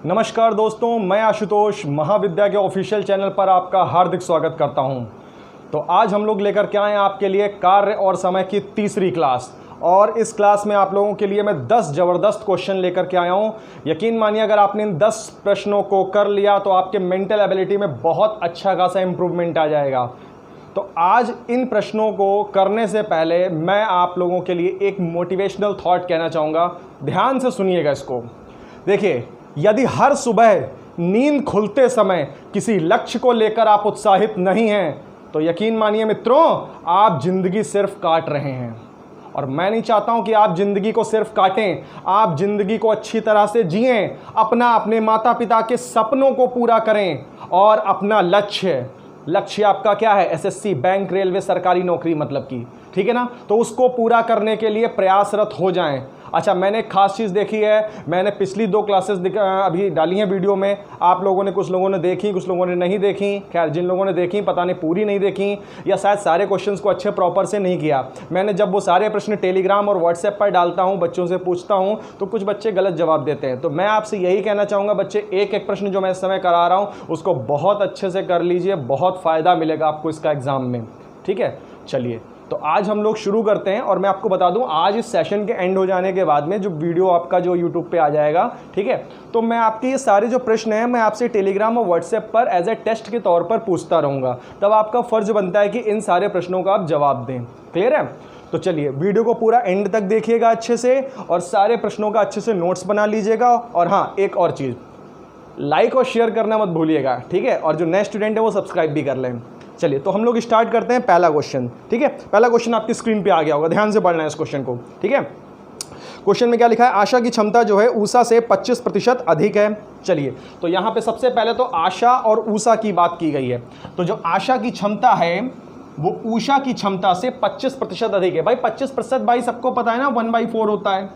नमस्कार दोस्तों, मैं आशुतोष महाविद्या के ऑफिशियल चैनल पर आपका हार्दिक स्वागत करता हूं। तो आज हम लोग लेकर के आए हैं आपके लिए कार्य और समय की तीसरी क्लास। और इस क्लास में आप लोगों के लिए मैं 10 ज़बरदस्त क्वेश्चन लेकर के आया हूं। यकीन मानिए, अगर आपने इन 10 प्रश्नों को कर लिया तो आपके मेंटल एबिलिटी में बहुत अच्छा खासा इंप्रूवमेंट आ जाएगा। तो आज इन प्रश्नों को करने से पहले मैं आप लोगों के लिए एक मोटिवेशनल थॉट कहना चाहूँगा। ध्यान से सुनिएगा इसको। देखिए, यदि हर सुबह नींद खुलते समय किसी लक्ष्य को लेकर आप उत्साहित नहीं हैं, तो यकीन मानिए मित्रों, आप जिंदगी सिर्फ काट रहे हैं। और मैं नहीं चाहता हूं कि आप जिंदगी को सिर्फ काटें, आप जिंदगी को अच्छी तरह से जिएं, अपने माता पिता के सपनों को पूरा करें और अपना लक्ष्य आपका क्या है? एसएससी, बैंक, रेलवे, सरकारी नौकरी मतलब की, ठीक है ना। तो उसको पूरा करने के लिए प्रयासरत हो जाएं। अच्छा, मैंने एक खास चीज़ देखी है। मैंने पिछली 2 क्लासेस अभी डाली हैं वीडियो में। आप लोगों ने, कुछ लोगों ने देखी, कुछ लोगों ने नहीं देखी। खैर, जिन लोगों ने देखी पता नहीं पूरी नहीं देखी या शायद सारे क्वेश्चंस को अच्छे प्रॉपर से नहीं किया। मैंने जब वो सारे प्रश्न टेलीग्राम और व्हाट्सएप पर डालता हूँ, बच्चों से पूछता हूँ, तो कुछ बच्चे गलत जवाब देते हैं। तो मैं आपसे यही कहना चाहूँगा, बच्चे एक एक प्रश्न जो मैं इस समय करा रहा हूँ उसको बहुत अच्छे से कर लीजिए, बहुत फ़ायदा मिलेगा आपको इसका एग्ज़ाम में, ठीक है। चलिए, तो आज हम लोग शुरू करते हैं। और मैं आपको बता दूं, आज इस सेशन के एंड हो जाने के बाद में जो वीडियो आपका जो यूट्यूब पे आ जाएगा, ठीक है, तो मैं आपके ये सारे जो प्रश्न हैं मैं आपसे टेलीग्राम और व्हाट्सएप पर एज ए टेस्ट के तौर पर पूछता रहूँगा। तब आपका फ़र्ज बनता है कि इन सारे प्रश्नों का आप जवाब दें। क्लियर है? तो चलिए, वीडियो को पूरा एंड तक देखिएगा अच्छे से और सारे प्रश्नों का अच्छे से नोट्स बना लीजिएगा। और हाँ, एक और चीज़, लाइक और शेयर करना मत भूलिएगा, ठीक है। और जो नए स्टूडेंट है वो सब्सक्राइब भी कर लें। चलिए, तो हम लोग स्टार्ट करते हैं। पहला क्वेश्चन, ठीक है। पहला क्वेश्चन आपकी स्क्रीन पे आ गया होगा, ध्यान से पढ़ना है इस क्वेश्चन को, ठीक है। क्वेश्चन में क्या लिखा है? आशा की क्षमता जो है ऊषा से 25% अधिक है। चलिए, तो यहाँ पे सबसे पहले तो आशा और ऊषा की बात की गई है। तो जो आशा की क्षमता है वो ऊषा की क्षमता से 25% अधिक है। भाई 25% भाई सबको पता है ना, 1/4 होता है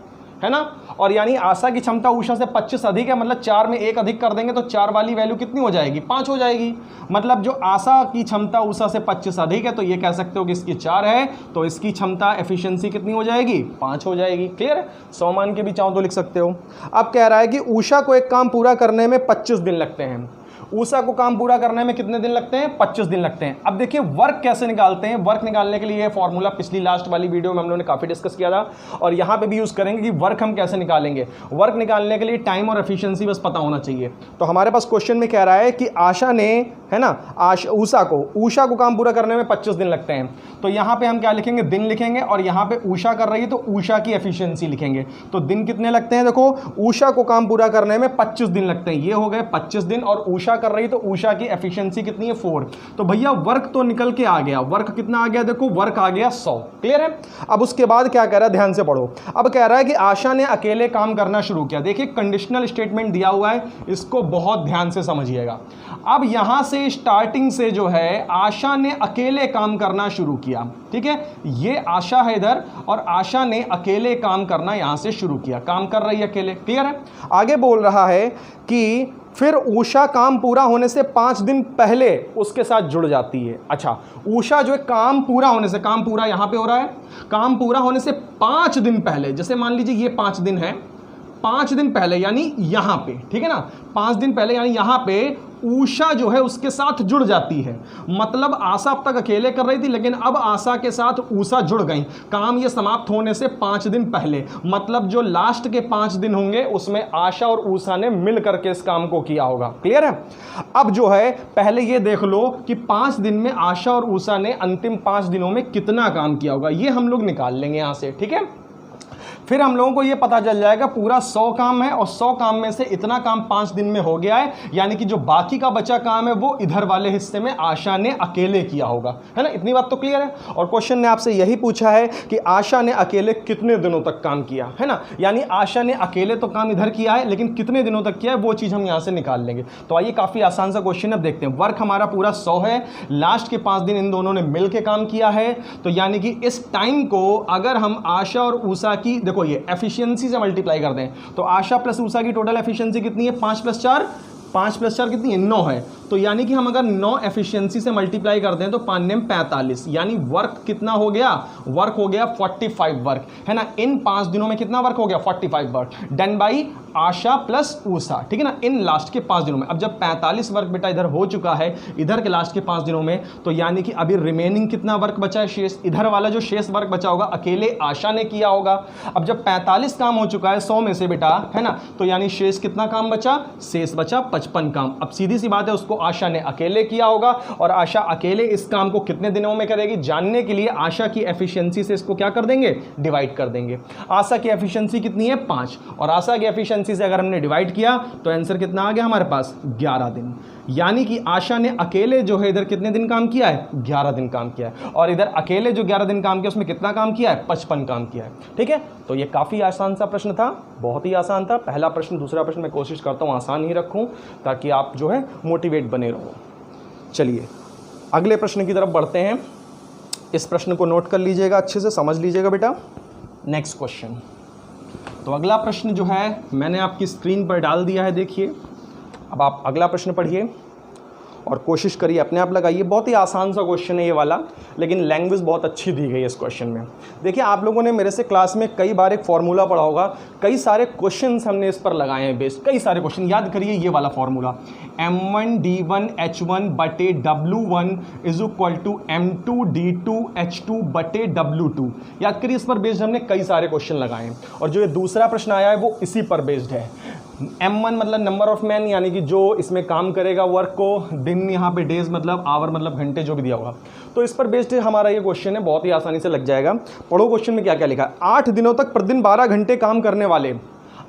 ना। और यानी आशा की क्षमता ऊषा से 25 अधिक है, मतलब 4 में 1 अधिक कर देंगे तो 4 वाली वैल्यू कितनी हो जाएगी? 5 हो जाएगी। मतलब जो आशा की क्षमता ऊषा से 25 अधिक है, तो ये कह सकते हो कि इसकी 4 है, तो इसकी क्षमता एफिशिएंसी कितनी हो जाएगी? 5 हो जाएगी। क्लियर है? 100 मान के भी चाहो तो लिख सकते हो। अब कह रहा है कि ऊषा को एक काम पूरा करने में 25 दिन लगते हैं। ऊषा को काम पूरा करने में कितने दिन लगते हैं? 25 दिन लगते हैं। अब देखिए, वर्क कैसे निकालते हैं। वर्क निकालने के लिए ये फॉर्मूला पिछली लास्ट वाली वीडियो में हम लोगों ने काफ़ी डिस्कस किया था और यहाँ पे भी यूज़ करेंगे कि वर्क हम कैसे निकालेंगे। वर्क निकालने के लिए टाइम और एफिशिएंसी बस पता होना चाहिए। तो हमारे पास क्वेश्चन में कह रहा है कि आशा ने, है ना, ऊषा को काम पूरा करने में 25 दिन लगते हैं। तो यहाँ पे हम क्या लिखेंगे? दिन लिखेंगे। और यहाँ पे ऊषा कर रही है तो ऊषा की एफिशिएंसी लिखेंगे। तो दिन कितने लगते हैं? देखो, ऊषा को काम पूरा करने में 25 दिन लगते हैं। ये हो गए 25 दिन। और ऊषा कर रही है तो ऊषा की एफिशिएंसी कितनी है? 4। तो भैया वर्क तो निकल के आ गया। वर्क कितना आ गया? देखो, वर्क आ गया 100। क्लियर है? अब उसके बाद क्या कह रहा है? ध्यान से पढ़ो। अब कह रहा है कि आशा ने अकेले काम करना शुरू किया। देखिए, कंडीशनल स्टेटमेंट दिया हुआ है, इसको बहुत ध्यान से समझिएगा। अब यहां से स्टार्टिंग से जो है आशा ने अकेले काम करना शुरू किया, ठीक है। ये आशा है इधर और आशा ने अकेले काम करना यहां से शुरू किया, काम कर रही है अकेले। क्लियर है? आगे बोल रहा है कि फिर ऊषा काम पूरा होने से 5 दिन पहले उसके साथ जुड़ जाती है। अच्छा, ऊषा जो है काम पूरा होने से, काम पूरा यहां पे हो रहा है, काम पूरा होने से 5 दिन पहले, जैसे मान लीजिए ये 5 दिन है, 5 दिन पहले यानी यहां पे, ठीक है ना, 5 दिन पहले यानी यहां पे ऊषा जो है उसके साथ जुड़ जाती है। मतलब आशा अब तक अकेले कर रही थी, लेकिन अब आशा के साथ ऊषा जुड़ गई। काम ये समाप्त होने से 5 दिन पहले, मतलब जो लास्ट के 5 दिन होंगे उसमें आशा और ऊषा ने मिल करके इस काम को किया होगा। क्लियर है? अब जो है पहले ये देख लो कि 5 दिन में आशा और ऊषा ने अंतिम 5 दिनों में कितना काम किया होगा, ये हम लोग निकाल लेंगे यहां से, ठीक है। फिर हम लोगों को ये पता चल जाएगा पूरा 100 काम है और 100 काम में से इतना काम 5 दिन में हो गया है, यानी कि जो बाकी का बचा काम है वो इधर वाले हिस्से में आशा ने अकेले किया होगा, है ना। इतनी बात तो क्लियर है। और क्वेश्चन ने आपसे यही पूछा है कि आशा ने अकेले कितने दिनों तक काम किया, है ना। यानी आशा ने अकेले तो काम इधर किया है, लेकिन कितने दिनों तक किया है वो चीज़ हम यहाँ से निकाल लेंगे। तो आइए, काफ़ी आसान सा क्वेश्चन अब देखते हैं। वर्क हमारा पूरा 100 है, लास्ट के 5 दिन इन दोनों ने मिल के काम किया है। तो यानी कि इस टाइम को अगर हम आशा और ऊषा की, देखो ये एफिशिएंसी से मल्टीप्लाई कर दें तो आशा प्लस ऊषा की टोटल एफिशिएंसी कितनी है? 5 + 4, 5 + 4 कितनी है? 9 है। तो यानी कि हम अगर 9 एफिशिएंसी से मल्टीप्लाई करते हैं तो 5 ने 45, यानी वर्क कितना हो गया, वर्क हो गया 45 वर्क, है ना। इन 5 दिनों में कितना वर्क हो गया, 45 work, done by Asha plus Usha, ठीक है ना, इन लास्ट के 5 दिनों में। अब जब 45 वर्क बेटा इधर हो चुका है इधर के लास्ट के 5 दिनों में, तो यानी कि अभी रिमेनिंग कितना वर्क बचा है, शेष, इधर वाला जो शेष वर्क बचा होगा अकेले आशा ने किया होगा। अब जब 45 काम हो चुका है 100 में से बेटा, है ना, तो यानी शेष कितना काम बचा, शेष बचा 55 काम। अब सीधी सी बात है, उसको आशा ने अकेले किया होगा, और आशा अकेले इस काम को कितने दिनों में करेगी जानने के लिए आशा की एफिशिएंसी से इसको क्या कर देंगे, डिवाइड कर देंगे। आशा की एफिशिएंसी कितनी है, 5, और आशा की एफिशिएंसी से अगर हमने डिवाइड किया तो आंसर कितना आ गया हमारे पास, 11 दिन। यानी कि आशा ने अकेले जो है इधर कितने दिन काम किया है, 11 दिन काम किया है, और इधर अकेले जो 11 दिन काम किया उसमें कितना काम किया है, 55 काम किया है। ठीक है, तो ये काफ़ी आसान सा प्रश्न था, बहुत ही आसान था। पहला प्रश्न, दूसरा प्रश्न मैं कोशिश करता हूँ आसान ही रखूँ ताकि आप जो है मोटिवेट बने रहो। चलिए अगले प्रश्न की तरफ बढ़ते हैं। इस प्रश्न को नोट कर लीजिएगा, अच्छे से समझ लीजिएगा बेटा। नेक्स्ट क्वेश्चन, तो अगला प्रश्न जो है मैंने आपकी स्क्रीन पर डाल दिया है, देखिए। अब आप अगला प्रश्न पढ़िए और कोशिश करिए अपने आप लगाइए। बहुत ही आसान सा क्वेश्चन है ये वाला, लेकिन लैंग्वेज बहुत अच्छी दी गई है इस क्वेश्चन में। देखिए आप लोगों ने मेरे से क्लास में कई बार एक फार्मूला पढ़ा होगा, कई सारे क्वेश्चंस हमने इस पर लगाए हैं बेस्ड, कई सारे क्वेश्चन याद करिए। ये वाला फार्मूला M1D1H1 बटे W1 is equal to M2D2H2 बटे W2, याद करिए। इस पर बेस्ड हमने कई सारे क्वेश्चन लगाए हैं, और जो ये दूसरा प्रश्न आया है वो इसी पर बेस्ड है। M1 मतलब नंबर ऑफ मैन, यानी कि जो इसमें काम करेगा वर्क को, दिन यहाँ पे डेज मतलब आवर मतलब घंटे, जो भी दिया होगा। तो इस पर बेस्ड हमारा ये क्वेश्चन है, बहुत ही आसानी से लग जाएगा। पढ़ो क्वेश्चन में क्या क्या लिखा है। 8 दिनों तक प्रतिदिन 12 घंटे काम करने वाले,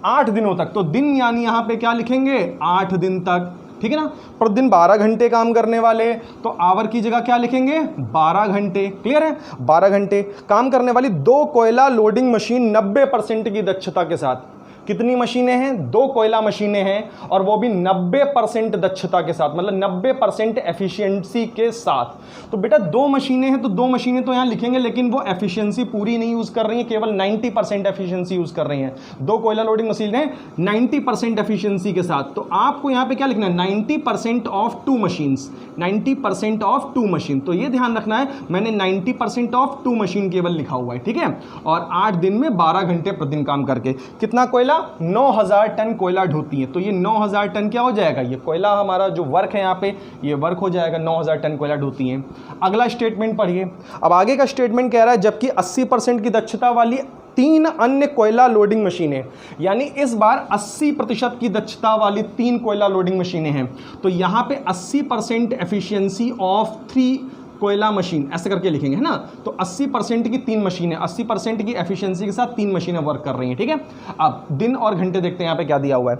8 दिनों तक, तो दिन यानी यहाँ पे क्या लिखेंगे, 8 दिन तक, ठीक है ना। प्रतिदिन 12 घंटे काम करने वाले, तो आवर की जगह क्या लिखेंगे, 12 घंटे। क्लियर है, 12 घंटे काम करने वाली 2 कोयला लोडिंग मशीन 90% की दक्षता के साथ। कितनी मशीनें हैं, 2 कोयला मशीनें हैं, और वो भी 90% दक्षता के साथ, मतलब 90% एफिशिएंसी के साथ। तो बेटा 2 मशीनें हैं, तो 2 मशीनें तो यहाँ लिखेंगे, लेकिन वो एफिशिएंसी पूरी नहीं यूज़ कर रही हैं, केवल 90% एफिशिएंसी यूज़ कर रही हैं। 2 कोयला लोडिंग मशीनें 90% एफिशिएंसी के साथ, तो आपको यहाँ पे क्या लिखना है, 90% ऑफ 2 मशीन्स, 90% ऑफ 2 मशीन। तो ये ध्यान रखना है, मैंने 90% ऑफ 2 मशीन केवल लिखा हुआ है, ठीक है। और 8 दिन में 12 घंटे प्रतिदिन काम करके कितना कोयला, 9000 टन कोयला ढोती है। तो ये 9000 टन क्या हो जाएगा, ये कोयला हमारा जो वर्क है यहाँ पे, ये वर्क हो जाएगा, 9000 टन कोयला ढोती है। अगला स्टेटमेंट पढ़िए। अब आगे का स्टेटमेंट कह रहा है जबकि 80% की दक्षता वाली 3 अन्य कोयला लोडिंग मशीनें, यानी इस बार 80% की दक्षता वाली 3 कोयला लोडिंग मशीनें हैं। तो यहाँ पे 80% एफिशिएंसी ऑफ 3 कोयला मशीन ऐसे करके लिखेंगे, है ना। तो 80% की 3 मशीनें, 80% की एफिशिएंसी के साथ 3 मशीनें वर्क कर रही हैं, ठीक है। अब दिन और घंटे देखते हैं यहाँ पे क्या दिया हुआ है।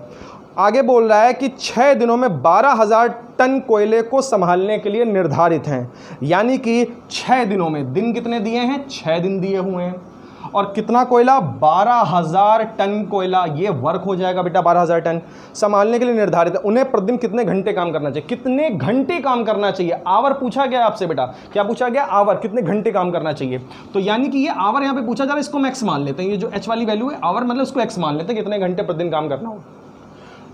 आगे बोल रहा है कि 6 दिनों में 12000 टन कोयले को संभालने के लिए निर्धारित हैं, यानी कि 6 दिनों में, दिन कितने दिए हैं, 6 दिन दिए हुए हैं, और कितना कोयला, 12000 टन कोयला, ये वर्क हो जाएगा बेटा 12000 टन संभालने के लिए निर्धारित है। उन्हें प्रतिदिन कितने घंटे काम करना चाहिए, कितने घंटे काम करना चाहिए, आवर पूछा गया आपसे बेटा, क्या पूछा गया, आवर, कितने घंटे काम करना चाहिए। तो यानी कि ये आवर यहाँ पे पूछा जा रहा है, इसको मैक्स मान लेते हैं, ये जो एच वाली वैल्यू है आवर मतलब इसको एक्स मान लेते हैं, कितने घंटे प्रतिदिन काम करना हो।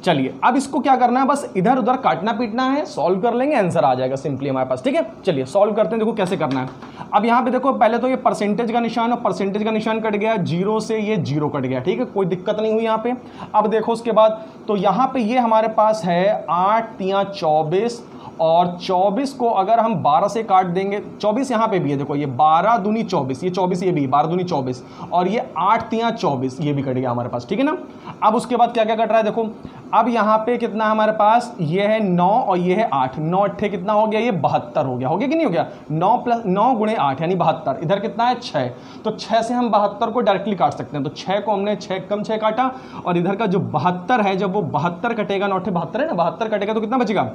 चलिए अब इसको क्या करना है, बस इधर उधर काटना पीटना है, सॉल्व कर लेंगे, आंसर आ जाएगा सिंपली हमारे पास, ठीक है। चलिए सॉल्व करते हैं, देखो कैसे करना है। अब यहाँ पे देखो, पहले तो ये परसेंटेज का निशान, और परसेंटेज का निशान कट गया, 0 से ये 0 कट गया, ठीक है, कोई दिक्कत नहीं हुई यहाँ पे। अब देखो उसके बाद, तो यहाँ पे ये हमारे पास है 8 3 24, और 24 को अगर हम 12 से काट देंगे, 24 यहाँ पे भी है, देखो ये 12 दूनी 24, ये 24 ये भी 12 दूनी 24, और ये 8 3 24 ये भी कट गया हमारे पास, ठीक है ना। अब उसके बाद क्या क्या कट रहा है, देखो अब यहाँ पे कितना हमारे पास, ये है 9 और ये है 8, 9 अट्ठे कितना हो गया, ये 72 हो गया कि नहीं हो गया, 9 + 9 × 8 यानी 72, इधर कितना है 6, तो 6 से हम 72 को डायरेक्टली काट सकते हैं। तो 6 को हमने 6 कम 6 काटा, और इधर का जो 72 है, जब वो 72 कटेगा, 9 अट्ठे 72 है ना, 72 कटेगा तो कितना बचेगा,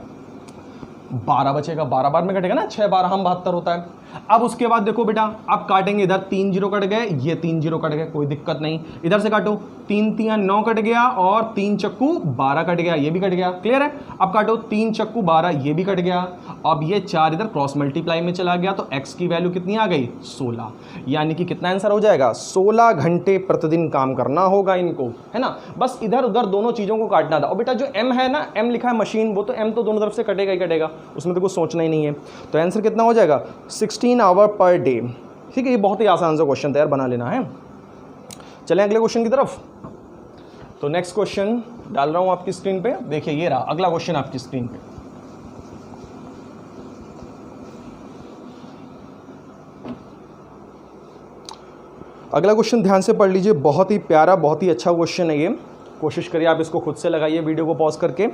12 बचेगा, 12 बार में कटेगा ना, 6 12 हम 72 होता है। अब उसके बाद देखो बेटा, अब काटेंगे, इधर 3 जीरो कट गए, ये 3 जीरो कट गए, कोई दिक्कत नहीं। इधर से काटो, 3 3 9 कट गया और 3 चक्कू 12 कट गया, ये भी कट गया, क्लियर है। अब काटो 3 चक्कू 12, ये भी कट गया। अब ये 4 इधर क्रॉस मल्टीप्लाई में चला गया, तो x की वैल्यू कितनी आ गई? 16। यानी कि कितना आंसर हो जाएगा? 16 घंटे प्रतिदिन काम करना होगा इनको, है ना। बस इधर उधर दोनों चीज़ों को काटना था। और बेटा जो m है ना, m लिखा है मशीन, वो तो m तो दोनों तरफ से कटेगा ही कटेगा, उसमें तो कुछ सोचना ही नहीं है। तो आंसर कितना हो जाएगा? 16 आवर पर डे। ठीक है, ये बहुत ही आसान सा क्वेश्चन था यार, बना लेना है। चलें अगले क्वेश्चन की तरफ। तो नेक्स्ट क्वेश्चन डाल रहा हूं आपकी स्क्रीन पे, देखिए ये रहा अगला क्वेश्चन आपकी स्क्रीन पे। अगला क्वेश्चन ध्यान से पढ़ लीजिए, बहुत ही प्यारा, बहुत ही अच्छा क्वेश्चन है ये। कोशिश करिए आप इसको खुद से लगाइए, वीडियो को पॉज करके।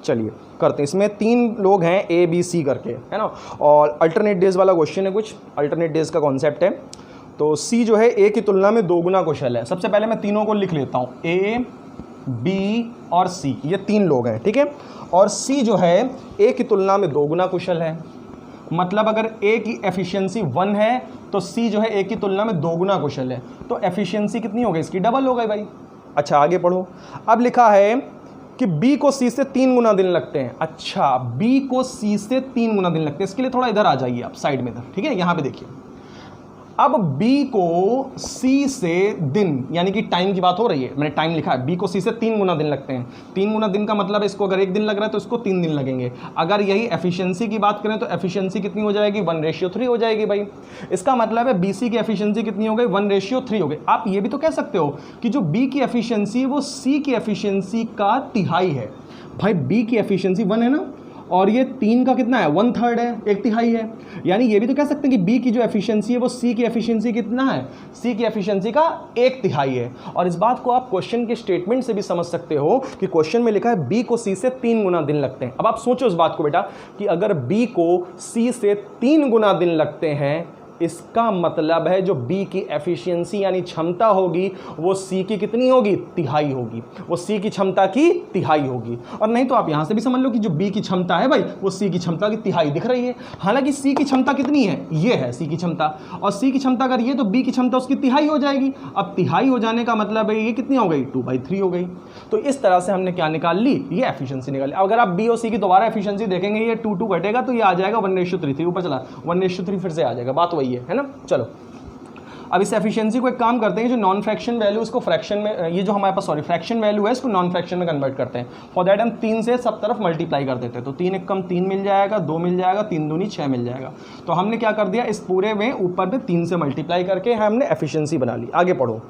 चलिए करते हैं। इसमें 3 लोग हैं A B C करके, है ना, और अल्टरनेट डेज वाला क्वेश्चन है, कुछ अल्टरनेट डेज का कॉन्सेप्ट है। तो C जो है A की तुलना में 2 गुना कुशल है। सबसे पहले मैं तीनों को लिख लेता हूँ, A B और C, ये 3 लोग हैं, ठीक है। और C जो है A की तुलना में 2 गुना कुशल है। मतलब अगर A की एफिशिएंसी 1 है तो C जो है A की तुलना में 2 गुना कुशल है, तो एफिशिएंसी कितनी हो गई इसकी? डबल हो गई भाई। अच्छा आगे पढ़ो। अब लिखा है कि B को C से 3 गुना दिन लगते हैं। अच्छा, B को C से 3 गुना दिन लगते हैं। इसके लिए थोड़ा इधर आ जाइए आप, साइड में इधर, ठीक है। यहाँ पे देखिए, अब B को C से दिन, यानी कि टाइम की बात हो रही है, मैंने टाइम लिखा है, B को C से 3 गुना दिन लगते हैं। 3 गुना दिन का मतलब इसको अगर 1 दिन लग रहा है तो इसको 3 दिन लगेंगे। अगर यही एफिशिएंसी की बात करें तो एफिशिएंसी कितनी हो जाएगी? 1:3 हो जाएगी भाई। इसका मतलब है BC की एफिशिएंसी कितनी हो गई? 1:3 हो गई। आप ये भी तो कह सकते हो कि जो B की एफिशिएंसी है वो C की एफिशिएंसी का तिहाई है। भाई B की एफिशिएंसी 1 है ना, और ये 3 का कितना है? 1/3 है, 1/3 है। यानी ये भी तो कह सकते हैं कि B की जो एफिशिएंसी है वो C की एफिशिएंसी कितना है? C की एफिशिएंसी का 1/3 है। और इस बात को आप क्वेश्चन के स्टेटमेंट से भी समझ सकते हो कि क्वेश्चन में लिखा है B को C से 3 गुना दिन लगते हैं। अब आप सोचो इस बात को बेटा कि अगर B को C से 3 गुना दिन लगते हैं, इसका मतलब है जो B की एफिशिएंसी यानी क्षमता होगी वो C की कितनी होगी? तिहाई होगी। वो C की क्षमता की तिहाई होगी। और नहीं तो आप यहाँ से भी समझ लो कि जो B की क्षमता है भाई वो C की क्षमता की तिहाई दिख रही है। हालांकि C की क्षमता कितनी है? ये है C की क्षमता, और C की क्षमता अगर ये तो B की क्षमता उसकी तिहाई हो जाएगी। अब तिहाई हो जाने का मतलब है ये कितनी हो गई? 2/3 हो गई। तो इस तरह से हमने क्या निकाल ली? ये एफिशिएंसी निकाली। अगर आप B और C की दोबारा एफिशिएंसी देखेंगे, ये 2 घटेगा तो ये आ जाएगा 1:3। ऊपर चला 1:3 फिर से आ जाएगा, बात वही है ना। चलो अब इस एफिशिएंसी को एक काम करते हैं, जो नॉन फ्रैक्शन वैल्यू इसको फ्रैक्शन में, ये जो हमारे पास फ्रैक्शन वैल्यू है इसको नॉन फ्रैक्शन में कन्वर्ट करते हैं। फॉर दैट हम 3 से सब तरफ मल्टीप्लाई कर देते हैं। तो 3 एकम 3 मिल जाएगा, 2 मिल जाएगा, 3 दूनी 6 मिल जाएगा। तो हमने क्या कर दिया, इस पूरे में ऊपर में 3 से मल्टीप्लाई करके हमने एफिशिएंसी बना ली। आगे पढ़ो।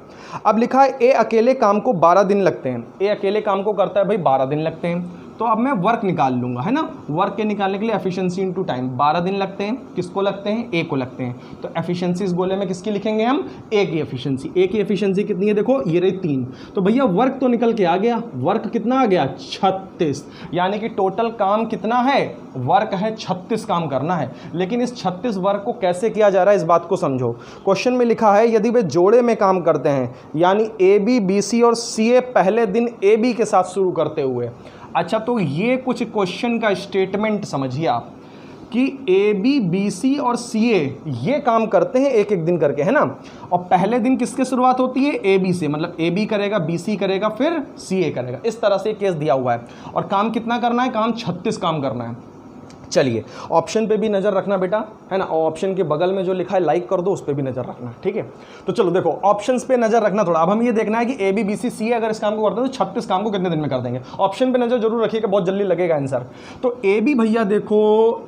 अब लिखा है A अकेले काम को 12 दिन लगते हैं। A अकेले काम को करता है भाई 12 दिन लगते हैं। तो अब मैं वर्क निकाल लूँगा, है ना। वर्क के निकालने के लिए एफिशिएंसी इनटू टाइम, 12 दिन लगते हैं। किसको लगते हैं? A को लगते हैं। तो एफिशिएंसी इस गोले में किसकी लिखेंगे हम? A की एफिशिएंसी। A की एफिशिएंसी कितनी है? देखो ये रही 3। तो भैया वर्क तो निकल के आ गया। वर्क कितना आ गया? 36। यानी कि टोटल काम कितना है? वर्क है 36 काम करना है। लेकिन इस 36 वर्क को कैसे किया जा रहा है इस बात को समझो। क्वेश्चन में लिखा है यदि वे जोड़े में काम करते हैं, यानी AB BC और CA पहले दिन AB के साथ शुरू करते हुए। अच्छा, तो ये कुछ क्वेश्चन का स्टेटमेंट समझिए आप कि AB BC और CA ये काम करते हैं एक एक दिन करके, है ना। और पहले दिन किसके शुरुआत होती है? AB से, मतलब AB करेगा, BC करेगा, फिर CA करेगा। इस तरह से केस दिया हुआ है। और काम कितना करना है? काम 36 काम करना है। चलिए ऑप्शन पे भी नज़र रखना बेटा, है ना। और ऑप्शन के बगल में जो लिखा है लाइक कर दो, उस पर भी नज़र रखना, ठीक है। तो चलो देखो ऑप्शंस पे नज़र रखना थोड़ा। अब हम ये देखना है कि AB BC CA अगर इस काम को करते हैं तो 36 काम को कितने दिन में कर देंगे। ऑप्शन पे नज़र जरूर रखिएगा, बहुत जल्दी लगेगा आंसर। तो AB भैया देखो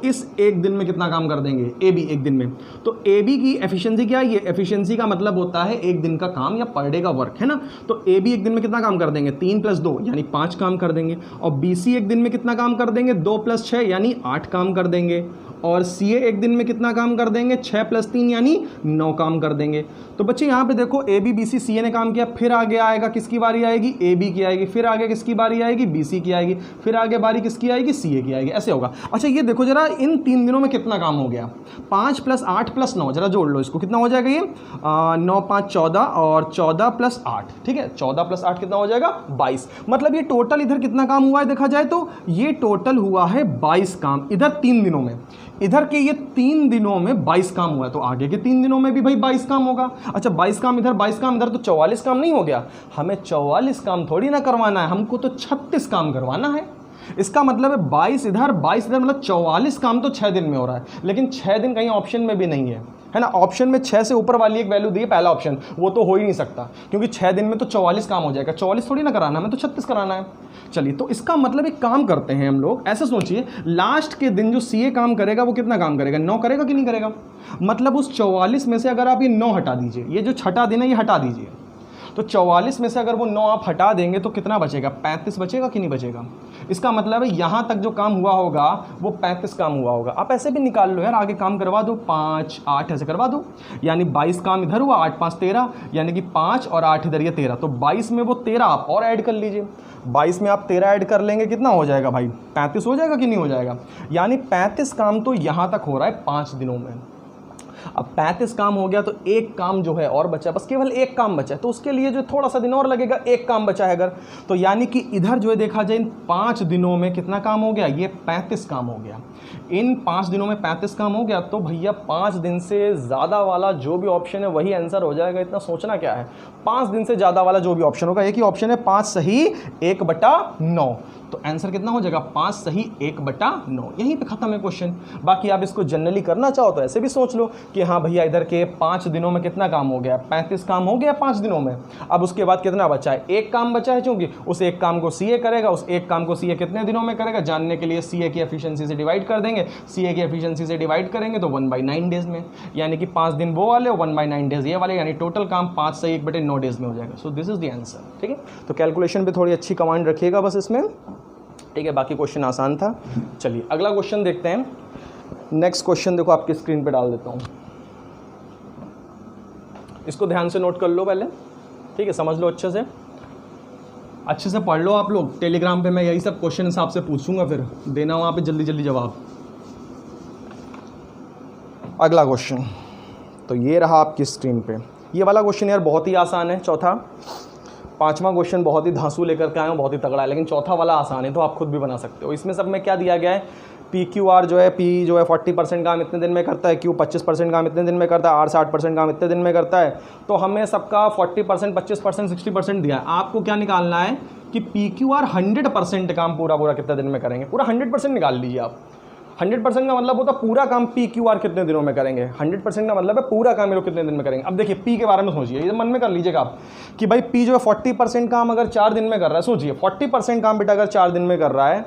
इस एक दिन में कितना काम कर देंगे? AB एक दिन में। तो AB की एफिशिएंसी क्या है? ये एफिशिएंसी का मतलब होता है एक दिन का काम या पर डे का वर्क, है ना। तो AB एक दिन में कितना काम कर देंगे? 3 + 2 यानी 5 काम कर देंगे। और BC एक दिन में कितना काम कर देंगे? 2 + 6 यानी 8 काम कर देंगे। और CA एक दिन में कितना काम कर देंगे? 6 + 3 यानी 9 काम कर देंगे। तो बच्चे यहाँ पे देखो AB BC CA ने काम किया, फिर आगे आएगा किसकी बारी आएगी? AB की आएगी, फिर आगे किसकी बारी आएगी? BC की आएगी, फिर आगे बारी किसकी आएगी? CA की आएगी, ऐसे होगा। अच्छा ये देखो जरा इन 3 दिनों में कितना काम हो गया? 5 + 8 + 9, जरा जोड़ लो इसको, कितना हो जाएगा ये? 9 × 5 = 14 और 14 + 8, ठीक है। 14 + 8 कितना हो जाएगा? 22। मतलब ये टोटल इधर कितना काम हुआ है देखा जाए तो ये टोटल हुआ है 22 काम इधर 3 दिनों में। इधर के ये 3 दिनों में 22 काम हुआ है, तो आगे के 3 दिनों में भी भाई 22 काम होगा। अच्छा 22 काम इधर 22 काम इधर, तो 44 काम नहीं हो गया? हमें 44 काम थोड़ी ना करवाना है, हमको तो 36 काम करवाना है। इसका मतलब है 22 इधर 22 इधर, मतलब 44 काम तो 6 दिन में हो रहा है। लेकिन 6 दिन कहीं ऑप्शन में भी नहीं है ना। ऑप्शन में 6 से ऊपर वाली एक वैल्यू दी है, पहला ऑप्शन, वो तो हो ही नहीं सकता, क्योंकि 6 दिन में तो 44 काम हो जाएगा। 44 थोड़ी ना कराना, हमें तो 36 कराना है। चलिए, तो इसका मतलब एक काम करते हैं हम लोग, ऐसे सोचिए, लास्ट के दिन जो सीए काम करेगा वो कितना काम करेगा? 9 करेगा कि नहीं करेगा? मतलब उस 44 में से अगर आप ये 9 हटा दीजिए, ये जो छठा दिन है ये हटा दीजिए, तो 44 में से अगर वो 9 आप हटा देंगे तो कितना बचेगा? 35 बचेगा कि नहीं बचेगा? इसका मतलब है यहाँ तक जो काम हुआ होगा वो 35 काम हुआ होगा। आप ऐसे भी निकाल लो यार, आगे काम करवा दो, 5 8 ऐसे करवा दो, यानी 22 काम इधर हुआ, 8 5 13, यानी कि 5 और 8 इधर, ये 13, तो 22 में वो 13 आप और ऐड कर लीजिए। 22 में आप 13 ऐड कर लेंगे, कितना हो जाएगा भाई? 35 हो जाएगा कि नहीं हो जाएगा? यानी 35 काम तो यहाँ तक हो रहा है 5 दिनों में। अब 35 काम हो गया तो एक काम जो है और बचा, बस केवल एक काम बचा है, तो उसके लिए जो थोड़ा सा दिन और लगेगा, एक काम बचा है अगर, तो यानी कि इधर जो है देखा जाए इन 5 दिनों में कितना काम हो गया? ये 35 काम हो गया। इन 5 दिनों में 35 काम हो गया, तो भैया 5 दिन से ज़्यादा वाला जो भी ऑप्शन है वही आंसर हो जाएगा। इतना सोचना क्या है, 5 दिन से ज़्यादा वाला जो भी ऑप्शन होगा, एक ही ऑप्शन है 5 सही 1/9, तो आंसर कितना हो जाएगा? 5 सही 1/9। यहीं पे खत्म है क्वेश्चन। बाकी आप इसको जनरली करना चाहो तो ऐसे भी सोच लो कि हाँ भैया इधर के 5 दिनों में कितना काम हो गया? 35 काम हो गया 5 दिनों में। अब उसके बाद कितना बचा है? एक काम बचा है, चूंकि उस एक काम को सीए करेगा, उस एक काम को सीए कितने दिनों में करेगा जानने के लिए सीए की एफिशिएंसी से डिवाइड कर देंगे। सीए की एफिशिएंसी से डिवाइड करेंगे तो 1/9 डेज में, यानी कि 5 दिन वो वाले 1/9 डेज ये वाले, यानी टोटल काम 5 से 1/9 डेज में हो जाएगा। So this is the answer. ठीक है, तो कैलकुलेशन पे थोड़ी अच्छी कमांड रखिएगा बस इसमें। ठीक है, बाकी क्वेश्चन आसान था। चलिए अगला क्वेश्चन देखते हैं। नेक्स्ट क्वेश्चन देखो आपकी स्क्रीन पे डाल देता हूँ, इसको ध्यान से नोट कर लो पहले। ठीक है, समझ लो अच्छे से पढ़ लो आप लोग। टेलीग्राम पे मैं यही सब क्वेश्चन हिसाब से पूछूंगा, फिर देना वहाँ पे जल्दी जल्दी जवाब। अगला क्वेश्चन तो ये रहा आपकी स्क्रीन पे। ये वाला क्वेश्चन यार बहुत ही आसान है, चौथा। 5वां क्वेश्चन बहुत ही धांसू लेकर के आए हो, बहुत ही तगड़ा है, लेकिन चौथा वाला आसान है, तो आप खुद भी बना सकते हो। इसमें सब में क्या दिया गया है? पी क्यू आर जो है, पी जो है 40% काम इतने दिन में करता है, क्यू 25% काम इतने दिन में करता है, आर 60% काम इतने दिन में करता है। तो हमें सबका 40%, 25%, 60% दिया है। आपको क्या निकालना है कि पी क्यू आर 100% काम पूरा कितने दिन में करेंगे? पूरा 100% निकाल लीजिए आप। 100% का मतलब होता है पूरा काम पी क्यू आर कितने दिनों में करेंगे। 100% का मतलब है पूरा काम ये लोग कितने दिन में करेंगे। अब देखिए पी के बारे में सोचिए, ये मन में कर लीजिएगा आप कि भाई पी जो है 40% काम अगर 4 दिन में कर रहा है, सोचिए 40% काम बेटा अगर 4 दिन में कर रहा है,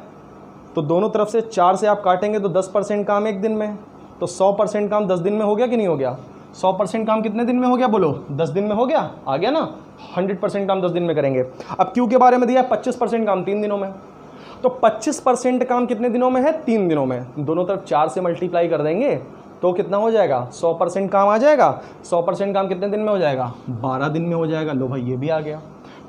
तो दोनों तरफ से 4 से आप काटेंगे तो 10% काम एक दिन में, तो 100% काम 10 दिन में हो गया कि नहीं हो गया? 100% काम कितने दिन में हो गया बोलो? 10 दिन में हो गया, आ गया ना। 100% काम 10 दिन में करेंगे। अब क्यू के बारे में दिया 25% काम 3 दिनों में, तो 25% काम कितने दिनों में है? 3 दिनों में। दोनों तरफ 4 से मल्टीप्लाई कर देंगे तो कितना हो जाएगा? 100% काम आ जाएगा। 100% काम कितने दिन में हो जाएगा? 12 दिन में हो जाएगा। लो भाई ये भी आ गया।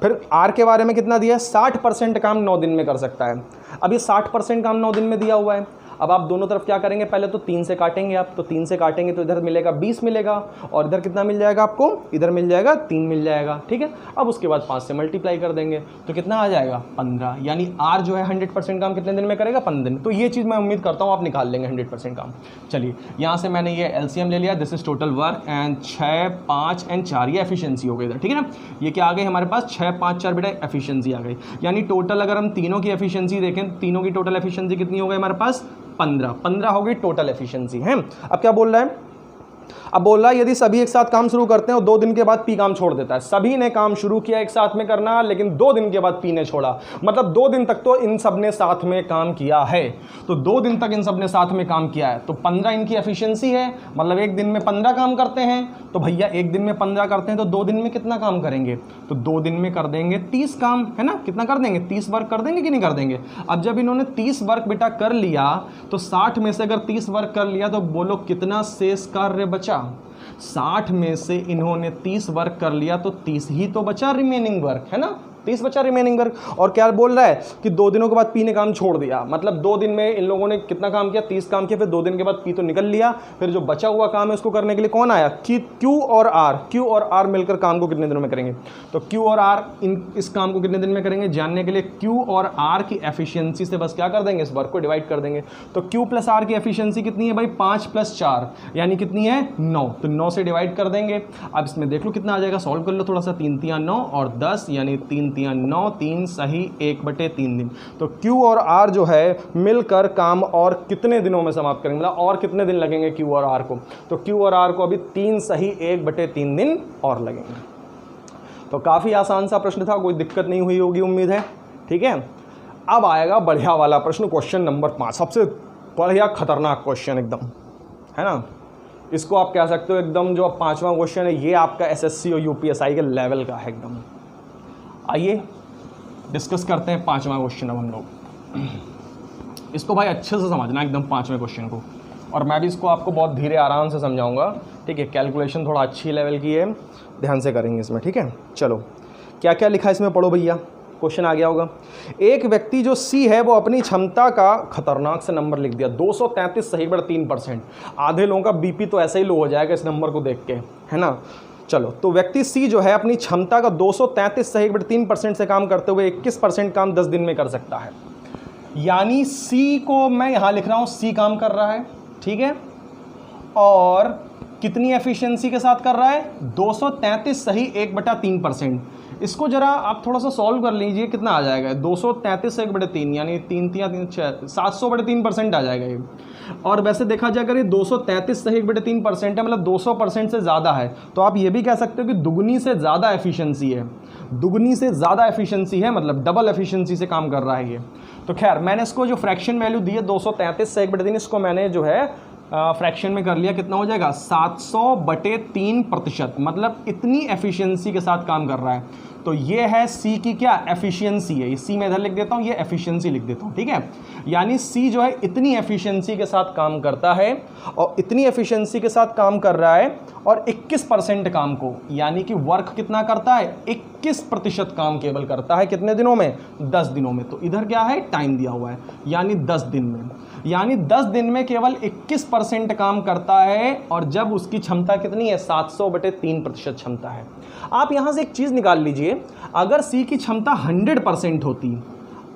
फिर आर के बारे में कितना दिया है? 60% काम 9 दिन में कर सकता है। अब ये 60% काम 9 दिन में दिया हुआ है। अब आप दोनों तरफ क्या करेंगे? पहले तो 3 से काटेंगे आप, तो 3 से काटेंगे तो इधर मिलेगा 20 मिलेगा, और इधर कितना मिल जाएगा आपको? इधर मिल जाएगा 3 मिल जाएगा। ठीक है, अब उसके बाद 5 से मल्टीप्लाई कर देंगे तो कितना आ जाएगा? 15। यानी आर जो है 100% काम कितने दिन में करेगा? 15 दिन। तो ये चीज़ मैं उम्मीद करता हूँ आप निकाल लेंगे 100% काम। चलिए यहाँ से मैंने ये एलसीएम ले लिया, this is total work, and 6 5 and 4 ये एफिशिएंसी हो गई इधर। ठीक है ना, ये क्या आ गई हमारे पास? 6 5 4 बेटा एफिशिएंसी आ गई। यानी टोटल अगर हम तीनों की एफिशिएंसी देखें, तीनों की टोटल एफिशिएंसी कितनी हो गई हमारे पास? 15 हो गई टोटल एफिशिएंसी है। अब क्या बोल रहा है? अब बोल रहा है यदि सभी एक साथ काम शुरू करते हैं और 2 दिन के बाद पी काम छोड़ देता है। सभी ने काम शुरू किया एक साथ में करना, लेकिन 2 दिन के बाद पी ने छोड़ा, मतलब 2 दिन तक तो इन सब ने साथ में काम किया है। तो 2 दिन तक इन सब ने साथ में काम किया है, तो 15 इनकी एफिशिएंसी है, मतलब एक दिन में 15 काम करते हैं। तो भैया एक दिन में 15 करते हैं तो 2 दिन में कितना काम करेंगे? तो 2 दिन में कर देंगे 30 काम, है ना। कितना कर देंगे? 30 वर्क कर देंगे कि नहीं कर देंगे? अब जब इन्होंने 30 वर्क बेटा कर लिया, तो 60 में से अगर 30 वर्क कर लिया तो बोलो कितना शेष कार्य बचा? 60 में से इन्होंने 30 वर्क कर लिया तो 30 ही तो बचा रिमेनिंग वर्क, है ना। 30 बचा रिमेनिंग वर्क। और क्या बोल रहा है कि 2 दिनों के बाद पी ने काम छोड़ दिया, मतलब 2 दिन में इन लोगों ने कितना काम किया, 30 काम किया, फिर 2 दिन के बाद पी तो निकल लिया, फिर जो बचा हुआ काम है उसको करने के लिए कौन आया कि क्यू और आर मिलकर काम को कितने दिनों में करेंगे। तो क्यू और आर इस काम को कितने दिन में करेंगे जानने के लिए क्यू और आर की एफिशिएंसी से बस क्या कर देंगे, इस वर्क को डिवाइड कर देंगे। तो क्यू प्लस आर की एफिशिएंसी कितनी है भाई, 5 + 4 यानी कितनी है 9, तो 9 से डिवाइड कर देंगे। अब इसमें देख लो कितना आ जाएगा, सॉल्व कर लो थोड़ा सा, 3 × 9 और 10 यानी 3 × 9 3 सही 1/3 दिन। तो क्यू और आर जो है मिलकर काम और कितने दिनों में समाप्त करेंगे, मतलब और कितने दिन लगेंगे क्यू और आर को, तो क्यू और आर को अभी 3 सही 1/3 दिन और लगेंगे। तो काफ़ी आसान सा प्रश्न था, कोई दिक्कत नहीं हुई होगी उम्मीद है, ठीक है। अब आएगा बढ़िया वाला प्रश्न, क्वेश्चन नंबर 5, सबसे बढ़िया खतरनाक क्वेश्चन एकदम, है ना। इसको आप कह सकते हो एकदम जो 5वां क्वेश्चन है ये आपका एसएससी और यूपीएसआई के लेवल का है एकदम। आइए डिस्कस करते हैं 5वां क्वेश्चन। अब हम लोग इसको भाई अच्छे से समझना एकदम 5वें क्वेश्चन को, और मैं भी इसको आपको बहुत धीरे आराम से समझाऊंगा, ठीक है। कैलकुलेशन थोड़ा अच्छी लेवल की है, ध्यान से करेंगे इसमें, ठीक है। चलो क्या क्या लिखा है इसमें पढ़ो भैया, क्वेश्चन आ गया होगा। एक व्यक्ति जो सी है वो अपनी क्षमता का, खतरनाक से नंबर लिख दिया, 233 सही 3%। आधे लोगों का बीपी तो ऐसे ही लो हो जाएगा इस नंबर को देख के, है ना। चलो तो व्यक्ति सी जो है अपनी क्षमता का 233 सही 3% से काम करते हुए 21% काम 10 दिन में कर सकता है। यानी सी को मैं यहाँ लिख रहा हूँ, सी काम कर रहा है, ठीक है, और कितनी एफिशिएंसी के साथ कर रहा है, 233 सही 1/3%। इसको जरा आप थोड़ा सा सॉल्व कर लीजिए, कितना आ जाएगा 233 से 1/3 यानी 3 × 3 = 6, 700/3% आ जाएगा ये। और वैसे देखा जाए अगर ये 233 सही 1/3% है, मतलब 200% से ज़्यादा है, तो आप ये भी कह सकते हो कि दुगनी से ज़्यादा एफिशिएंसी है, दुगनी से ज़्यादा एफिशिएंसी है, मतलब डबल एफिशिएंसी से काम कर रहा है ये। तो खैर मैंने इसको जो फ्रैक्शन वैल्यू दी है 233 से 1/3, इसको मैंने जो है फ्रैक्शन में कर लिया, कितना हो जाएगा 700/3%, मतलब इतनी एफिशिएंसी के साथ काम कर रहा है। तो ये है सी की क्या एफिशिएंसी है, ये सी मैं इधर लिख देता हूँ, ये एफिशिएंसी लिख देता हूँ, ठीक है। यानी सी जो है इतनी एफिशिएंसी के साथ काम करता है, और इतनी एफिशिएंसी के साथ काम कर रहा है, और 21% काम को, यानी कि वर्क कितना करता है 21% काम केवल करता है, कितने दिनों में 10 दिनों में। तो इधर क्या है टाइम दिया हुआ है, यानी 10 दिन में, यानी 10 दिन में केवल 21% काम करता है, और जब उसकी क्षमता कितनी है 700/3% क्षमता है। आप यहां से एक चीज निकाल लीजिए, अगर सी की क्षमता 100% होती,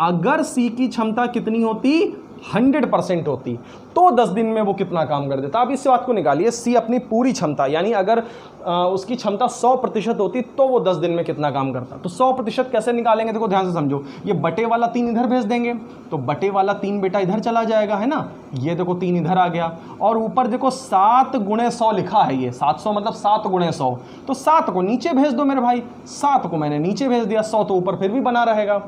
अगर सी की क्षमता कितनी होती 100% होती, तो 10 दिन में वो कितना काम कर देता। आप इस बात को निकालिए, सी अपनी पूरी क्षमता, यानी अगर उसकी क्षमता 100% होती तो वो 10 दिन में कितना काम करता। तो 100% कैसे निकालेंगे, देखो ध्यान से समझो, ये बटे वाला 3 इधर भेज देंगे, तो बटे वाला 3 बेटा इधर चला जाएगा, है ना। ये देखो 3 इधर आ गया, और ऊपर देखो 7 × 100 लिखा है, ये 700 मतलब 7 × 100, तो 7 को नीचे भेज दो मेरे भाई, 7 को मैंने नीचे भेज दिया, 100 तो ऊपर फिर भी बना रहेगा।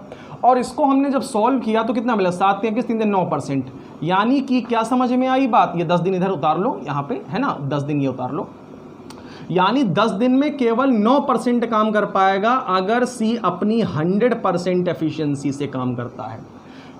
और इसको हमने जब सॉल्व किया तो कितना मिला, 7 × 3 = 9%, यानी कि क्या समझ में आई बात, ये 10 दिन इधर उतार लो यहाँ पे, है ना, 10 दिन ये उतार लो, यानी 10 दिन में केवल 9% काम कर पाएगा अगर सी अपनी 100% एफिशिएंसी से काम करता है।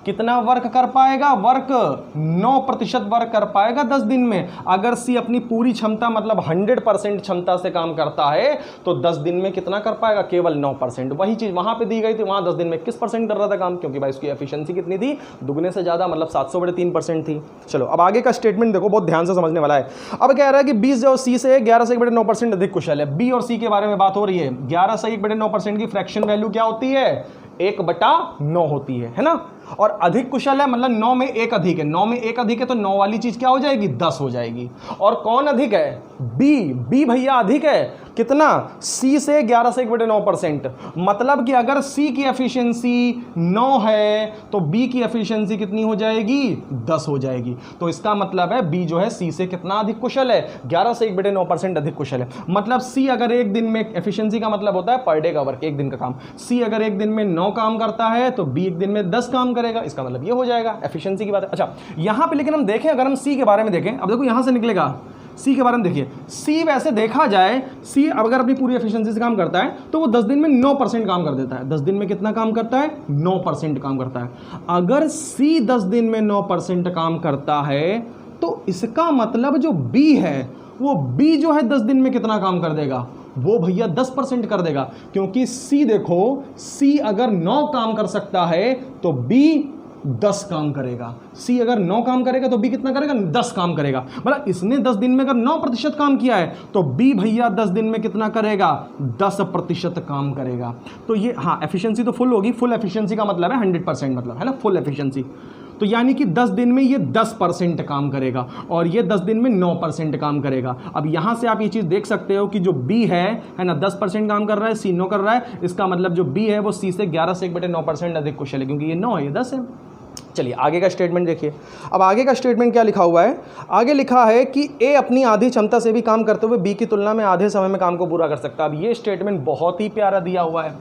कितना वर्क कर पाएगा, वर्क 9% वर्क कर पाएगा 10 दिन में। अगर सी अपनी पूरी क्षमता मतलब 100% क्षमता से काम करता है तो 10 दिन में कितना कर पाएगा, केवल 9%। वही चीज़ वहाँ पे दी गई थी, वहाँ 10 दिन में 21% कर रहा था काम, क्योंकि भाई उसकी एफिशिएंसी कितनी थी, दुगने से ज़्यादा, मतलब 700/3% थी। चलो अब आगे का स्टेटमेंट देखो, बहुत ध्यान से समझने वाला है। अब कह रहा है कि 20 जो सी से 11 से 1/9% अधिक कुशल है। बी और सी के बारे में बात हो रही है। 11 से 1/9% की फ्रैक्शन वैल्यू क्या होती है, 1/9 होती है ना। और अधिक कुशल है मतलब 9 में 1 अधिक है, 9 में 1 अधिक है तो 9 वाली चीज क्या हो जाएगी, 10 हो जाएगी। और कौन अधिक है, बी भैया अधिक है, कितना, सी से 11 से 1/9%। मतलब कि अगर सी की एफिशिएंसी 9 है तो बी की एफिशिएंसी कितनी हो जाएगी, 10 हो जाएगी। तो इसका मतलब है बी जो है सी से कितना अधिक कुशल है, 11 से 1/9% अधिक कुशल है। मतलब सी अगर एक दिन में, एफिशिएंसी का मतलब होता है पर डे का वर्क, एक दिन का काम। सी अगर एक दिन में 9 काम करता है तो बी एक दिन में 10 काम करेगा, इसका मतलब ये हो जाएगा, एफिशिएंसी की बात है। अच्छा यहां पे लेकिन हम देखें, अगर हम सी के बारे में देखें, अब देखो यहां से निकलेगा सी के बारे में देखिए, सी वैसे देखा जाए, सी अगर अपनी पूरी एफिशिएंसी से काम करता है तो वो 10 दिन में 9% काम कर देता है। 10 दिन में कितना काम करता है, 9% काम करता है। अगर सी 10 दिन में 9% काम करता है तो इसका मतलब जो बी है वो बी जो है 10 दिन में कितना काम कर देगा, वो भैया 10% कर देगा, क्योंकि सी देखो, सी अगर 9 काम कर सकता है तो बी 10 काम करेगा। सी अगर 9 काम करेगा तो बी कितना करेगा, 10 काम करेगा। मतलब इसने 10 दिन में अगर 9% काम किया है तो बी भैया 10 दिन में कितना करेगा, 10% काम करेगा। तो ये हाँ, एफिशिएंसी तो फुल होगी। फुल एफिशिएंसी का मतलब है 100%, मतलब है ना फुल एफिशिएंसी। तो यानी कि 10 दिन में ये 10% काम करेगा और ये 10 दिन में 9% काम करेगा। अब यहां से आप ये चीज देख सकते हो कि जो बी है ना, 10% काम कर रहा है, सी 9 कर रहा है। इसका मतलब जो बी है वो सी से 11 से 1/9% अधिक कुशल है, क्योंकि ये 9 है, ये 10 है। चलिए आगे का स्टेटमेंट देखिए। अब आगे का स्टेटमेंट क्या लिखा हुआ है, आगे लिखा है कि ए अपनी आधी क्षमता से भी काम करते हुए बी की तुलना में आधे समय में काम को पूरा कर सकता है। अब ये स्टेटमेंट बहुत ही प्यारा दिया हुआ है।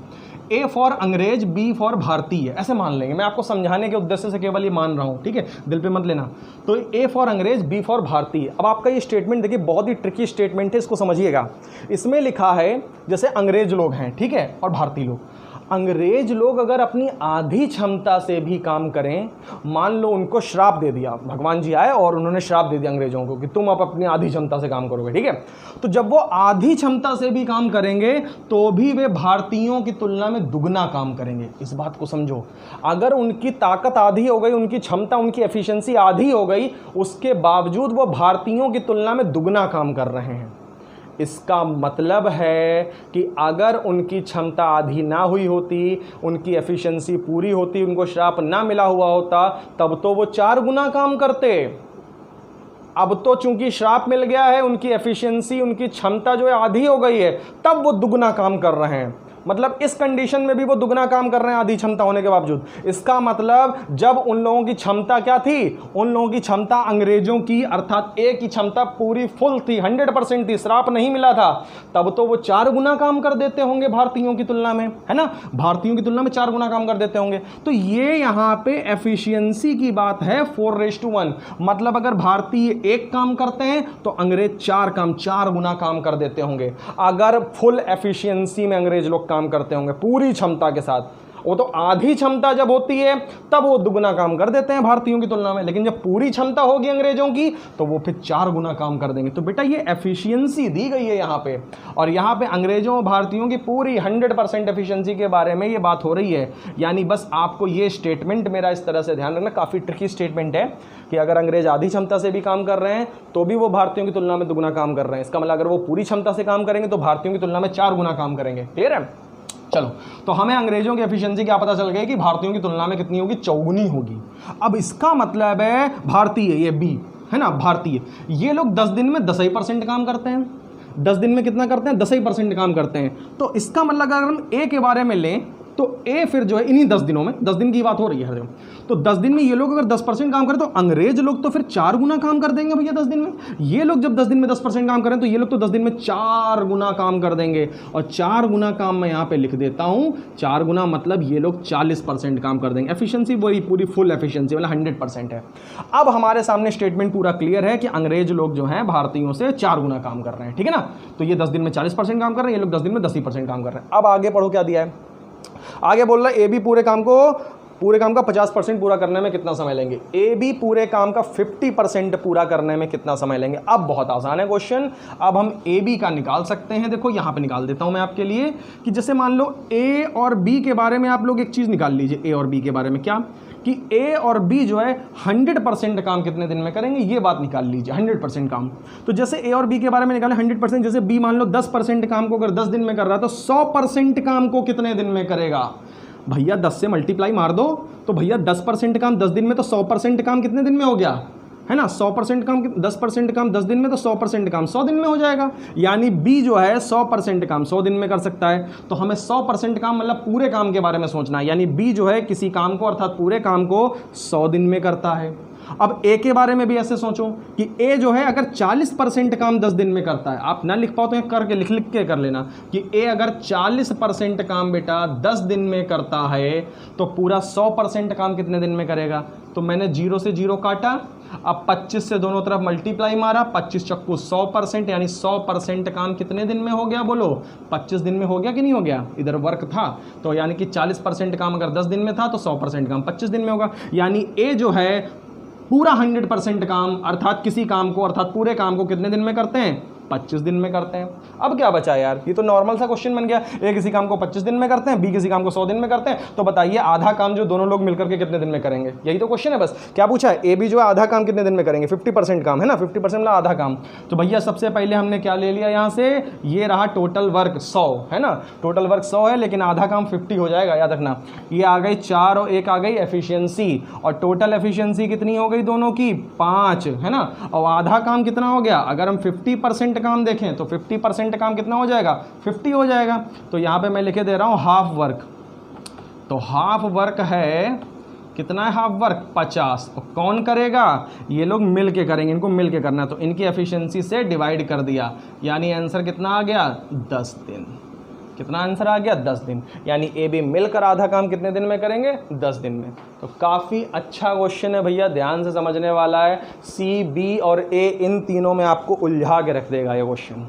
ए फॉर अंग्रेज, बी फॉर भारतीय, ऐसे मान लेंगे। मैं आपको समझाने के उद्देश्य से केवल ये मान रहा हूँ, ठीक है, दिल पे मत लेना। तो ए फॉर अंग्रेज, बी फॉर भारतीय। अब आपका ये स्टेटमेंट देखिए बहुत ही ट्रिकी स्टेटमेंट है, इसको समझिएगा। इसमें लिखा है जैसे अंग्रेज लोग हैं, ठीक है, और भारतीय लोग। अंग्रेज लोग अगर अपनी आधी क्षमता से भी काम करें, मान लो उनको श्राप दे दिया, भगवान जी आए और उन्होंने श्राप दे दिया अंग्रेजों को कि तुम अब अपनी आधी क्षमता से काम करोगे, ठीक है। तो जब वो आधी क्षमता से भी काम करेंगे तो भी वे भारतीयों की तुलना में दुगना काम करेंगे। इस बात को समझो। अगर उनकी ताकत आधी हो गई, उनकी क्षमता, उनकी एफिशिएंसी आधी हो गई, उसके बावजूद वो भारतीयों की तुलना में दुगना काम कर रहे हैं। इसका मतलब है कि अगर उनकी क्षमता आधी ना हुई होती, उनकी एफिशिएंसी पूरी होती, उनको श्राप ना मिला हुआ होता, तब तो वो 4 गुना काम करते। अब तो चूंकि श्राप मिल गया है, उनकी एफिशिएंसी, उनकी क्षमता जो है आधी हो गई है, तब वो दुगना काम कर रहे हैं। मतलब इस कंडीशन में भी वो दुगना काम कर रहे हैं आधी क्षमता होने के बावजूद। इसका मतलब जब उन लोगों की क्षमता क्या थी, उन लोगों की क्षमता अंग्रेजों की अर्थात ए की क्षमता पूरी फुल थी, 100% थी, श्राप नहीं मिला था, तब तो वो 4 गुना काम कर देते होंगे भारतीयों की तुलना में, है ना। भारतीयों की तुलना में 4 गुना काम कर देते होंगे। तो ये यहाँ पे एफिशिएंसी की बात है 4:1। मतलब अगर भारतीय 1 काम करते हैं तो अंग्रेज 4 गुना काम कर देते होंगे। अगर फुल एफिशिएंसी में अंग्रेज लोग काम करते होंगे पूरी क्षमता के साथ, वो तो आधी क्षमता जब होती है तब वो दुगना काम कर देते हैं भारतीयों की तुलना में, लेकिन जब पूरी क्षमता होगी अंग्रेजों की तो वो फिर 4 गुना काम कर देंगे। तो बेटा ये एफिशिएंसी दी गई है यहाँ पे, और यहाँ पे अंग्रेजों और भारतीयों की पूरी 100% एफिशिएंसी के बारे में ये बात हो रही है। यानी बस आपको ये स्टेटमेंट मेरा इस तरह से ध्यान रखना, काफ़ी ट्रिकी स्टेटमेंट है कि अगर अंग्रेज आधी क्षमता से भी काम कर रहे हैं तो भी वो भारतीयों की तुलना में दुगना काम कर रहे हैं। इसका मतलब अगर वो पूरी क्षमता से काम करेंगे तो भारतीयों की तुलना में 4 गुना काम करेंगे। क्लियर है। चलो, तो हमें अंग्रेजों की एफिशिएंसी क्या पता चल गई कि भारतीयों की तुलना में कितनी होगी, 4 होगी। अब इसका मतलब है भारतीय, ये बी है ना, भारतीय, ये लोग 10 दिन में 10% काम करते हैं। 10 दिन में कितना करते हैं, 10% काम करते हैं। तो इसका मतलब अगर हम ए के बारे में लें तो ए फिर जो है इन्हीं 10 दिनों में, 10 दिन की बात हो रही है, तो 10 दिन में ये लोग अगर 10% काम करें तो अंग्रेज लोग तो फिर 4 गुना काम कर देंगे भैया 10 दिन में। ये लोग जब 10 दिन में 10% काम करें तो ये लोग तो 10 दिन में 4 गुना काम कर देंगे। और 4 गुना काम मैं यहाँ पे लिख देता हूँ, 4 गुना मतलब ये लोग 40% काम कर देंगे। एफिशिएंसी वही पूरी फुल एफिशिएंसी मतलब 100% है। अब हमारे सामने स्टेटमेंट पूरा क्लियर है कि अंग्रेज लोग जो हैं भारतीयों से 4 गुना काम कर रहे हैं, ठीक है ना। तो ये 10 दिन में 40% काम कर रहे हैं, ये लोग 10 दिन में 10% काम कर रहे हैं। अब आगे पढ़ो क्या दिया है, आगे बोल रहा है ए बी पूरे काम का 50% पूरा करने में कितना समय लेंगे। ए बी पूरे काम का 50% पूरा करने में कितना समय लेंगे। अब बहुत आसान है क्वेश्चन, अब हम ए बी का निकाल सकते हैं। देखो यहाँ पे निकाल देता हूँ मैं आपके लिए कि जैसे मान लो ए और बी के बारे में आप लोग एक चीज़ निकाल लीजिए। ए और बी के बारे में क्या कि ए और बी जो है 100% काम कितने दिन में करेंगे, ये बात निकाल लीजिए। 100% काम, तो जैसे ए और बी के बारे में निकालें 100%, जैसे बी मान लो 10% काम को अगर 10 दिन में कर रहा है तो 100% काम को कितने दिन में करेगा भैया। 10 से मल्टीप्लाई मार दो तो भैया 10% काम 10 दिन में, तो 100% काम कितने दिन में हो गया, है ना। 100% काम 10% काम 10 दिन में, तो 100% काम 100 दिन में हो जाएगा। यानी बी जो है 100% काम 100 दिन में कर सकता है। तो हमें 100% काम मतलब पूरे काम के बारे में सोचना है। यानी बी जो है किसी काम को अर्थात पूरे काम को 100 दिन में करता है। अब ए के बारे में भी ऐसे सोचो कि ए जो है अगर 40% काम 10 दिन में करता है, आप ना लिख पाओ तो करके लिख के कर लेना कि ए अगर 40% काम बेटा 10 दिन में करता है तो पूरा 100% काम कितने दिन में करेगा। तो मैंने 0 से 0 काटा, अब 25 से दोनों तरफ मल्टीप्लाई मारा, 25 चक्कू 100%, यानी 100% काम कितने दिन में हो गया बोलो, 25 दिन में हो गया कि नहीं हो गया। इधर वर्क था तो यानी कि 40% काम अगर 10 दिन में था तो 100% काम 25 दिन में होगा। यानी ए जो है पूरा 100% काम, अर्थात किसी काम को, अर्थात पूरे काम को कितने दिन में करते हैं? 25 दिन में करते हैं। अब क्या बचा यार, ये तो नॉर्मल सा क्वेश्चन बन गया। ए किसी काम को 25 दिन में करते हैं, बी किसी काम को 100 दिन में करते हैं, तो बताइए आधा काम जो दोनों लोग मिलकर के कितने दिन में करेंगे? यही तो क्वेश्चन है बस। क्या पूछा है? ए बी जो है आधा काम कितने दिन में करेंगे? 50% काम है ना, 50% मतलब आधा काम। तो भैया सबसे पहले हमने क्या ले लिया यहाँ से, ये रहा टोटल वर्क 100 है ना, टोटल वर्क 100 है, लेकिन आधा काम 50 हो जाएगा, याद रखना। ये आ गई 4 और 1 आ गई एफिशिएंसी, और टोटल एफिशिएंसी कितनी हो गई दोनों की? 5 है ना। और आधा काम कितना हो गया? अगर हम 50% काम देखें तो 50% काम कितना हो जाएगा? 50 हो जाएगा। तो यहाँ पे मैं लिखे दे रहा हूँ हाफ वर्क। तो हाफ वर्क है कितना है? Half work 50। और कौन करेगा? ये लोग मिल के करेंगे, इनको मिल के करना है, तो इनकी एफिशिएंसी से डिवाइड कर दिया, यानी आंसर कितना आ गया? 10 दिन। कितना आंसर आ गया? 10 दिन। यानी ए बी मिलकर आधा काम कितने दिन में करेंगे? 10 दिन में। तो काफ़ी अच्छा क्वेश्चन है भैया, ध्यान से समझने वाला है। सी, बी और ए इन तीनों में आपको उलझा के रख देगा ये क्वेश्चन,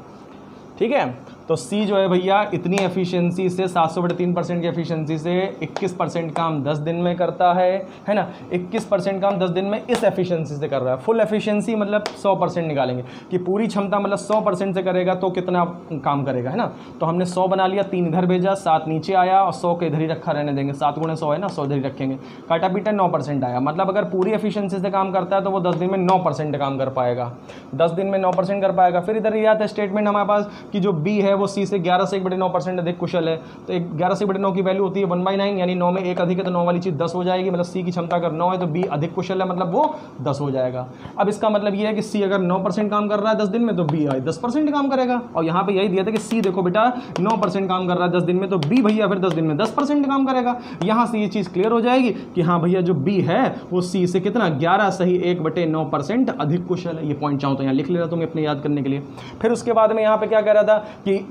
ठीक है। तो सी जो है भैया इतनी एफिशिएंसी से 700/3% की एफिशिएंसी से 21% काम 10 दिन में करता है ना। 21% काम 10 दिन में इस एफिशिएंसी से कर रहा है। फुल एफिशिएंसी मतलब 100% निकालेंगे कि पूरी क्षमता मतलब 100% से करेगा तो कितना काम करेगा, है ना। तो हमने 100 बना लिया, 3 इधर भेजा, 7 नीचे आया और 100 के इधर ही रखा रहने देंगे। 7 गुणे 100 है ना, 100 इधर ही रखेंगे। काटा पीटा 9% आया, मतलब अगर पूरी एफिशिएंसी से काम करता है तो वो 10 दिन में 9% काम कर पाएगा, 10 दिन में 9% कर पाएगा। फिर इधर ये आता है स्टेटमेंट हमारे पास कि जो बी है वो सी से 11 से 1/9% अधिक कुशल है। तो 11 से 1/9 की वैल्यू होती है 1/9, यानी 9 में 1 अधिक है तो 9 वाली चीज़ 10 हो जाएगी। मतलब सी की क्षमता अगर 9 है तो बी अधिक कुशल है, मतलब वो 10 हो जाएगा। अब इसका मतलब ये है कि सी अगर 9% काम कर रहा है 10 दिन में तो बी 10% काम करेगा। और यहाँ पे यही दिया था कि सी देखो बेटा 9% काम कर रहा है 10 दिन में, तो बी भैया फिर 10 दिन में 10% काम करेगा। यहाँ से ये चीज़ क्लियर हो जाएगी कि हाँ भैया जो बी है वो सी से कितना 11 सही 1/9% अधिक कुशल है। ये पॉइंट चाहूँ तो यहाँ लिख ले रहा तुम्हें अपने याद करने के लिए। फिर उसके बाद में यहाँ पे क्या कह रहा था कि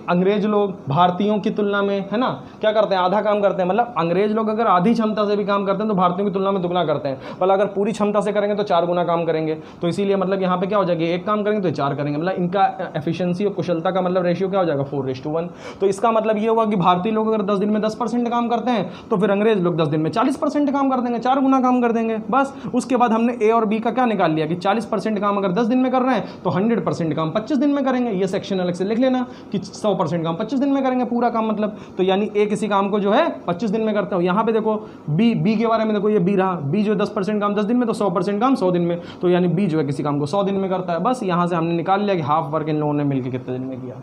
अंग्रेज लोग भारतीयों की तुलना में, है ना, क्या करते हैं? आधा काम करते हैं। मतलब अंग्रेज लोग अगर आधी क्षमता से भी काम करते हैं तो भारतीयों की तुलना में दुगना करते हैं। मतलब अगर पूरी क्षमता से करेंगे तो 4 गुना काम करेंगे। तो इसीलिए मतलब यहाँ पे क्या हो जाएगा, एक काम करेंगे तो 4 करेंगे। मतलब इनका एफिशिएंसी और कुशलता का मतलब रेशियो क्या हो जाएगा? 4:1। तो इसका मतलब ये होगा कि भारतीय लोग अगर 10 दिन में 10% काम करते हैं तो फिर अंग्रेज लोग 10 दिन में 40% काम कर देंगे, 4 गुना काम कर देंगे बस। उसके बाद हमने ए और बी का क्या निकाल लिया कि 40% काम अगर 10 दिन में कर रहे हैं तो 100% काम 25 दिन में करेंगे। ये सेक्शन अलग से लिख लेना कि 100% काम 25 दिन में करेंगे पूरा काम, मतलब तो यानी ए किसी काम को जो है 25 दिन में करता हूँ। यहाँ पे देखो बी के बारे में देखो, ये बी रहा, बी जो 10% काम 10 दिन में तो 100% काम 100 दिन में, तो यानी बी जो है किसी काम को 100 दिन में करता है। बस यहाँ से हमने निकाल लिया कि हाफ वर्क इन लोगों ने मिलकर कितने दिन में किया।